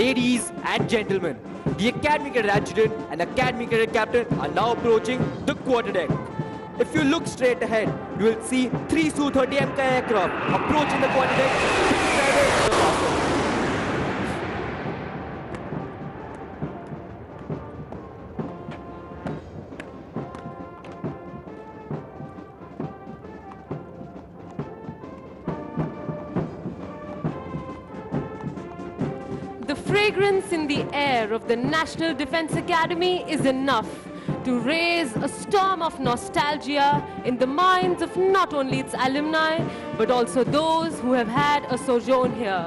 Ladies and gentlemen, the Academy Cadet Adjutant and Academy Cadet Captain are now approaching the quarterdeck. If you look straight ahead, you will see 3 Su-30 MK aircraft approaching the quarterdeck. The fragrance in the air of the National Defense Academy is enough to raise a storm of nostalgia in the minds of not only its alumni, but also those who have had a sojourn here.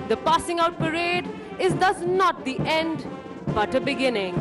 The passing out parade is thus not the end, but a beginning.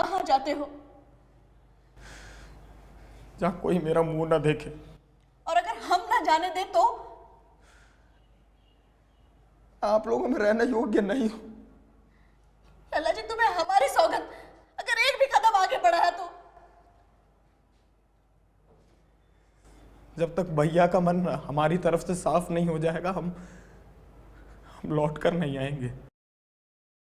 कहाँ जाते हो? जहाँ कोई मेरा मुंह ना देखे। और अगर हम ना जाने दे तो? आप लोगों में रहने योग्य नहीं हो। लल्ला जी, तुम्हें हमारी सौगंध, अगर एक भी कदम आगे बढ़ा है तो। जब तक भैया का मन हमारी तरफ से साफ नहीं हो जाएगा, हम लौट कर नहीं आएंगे।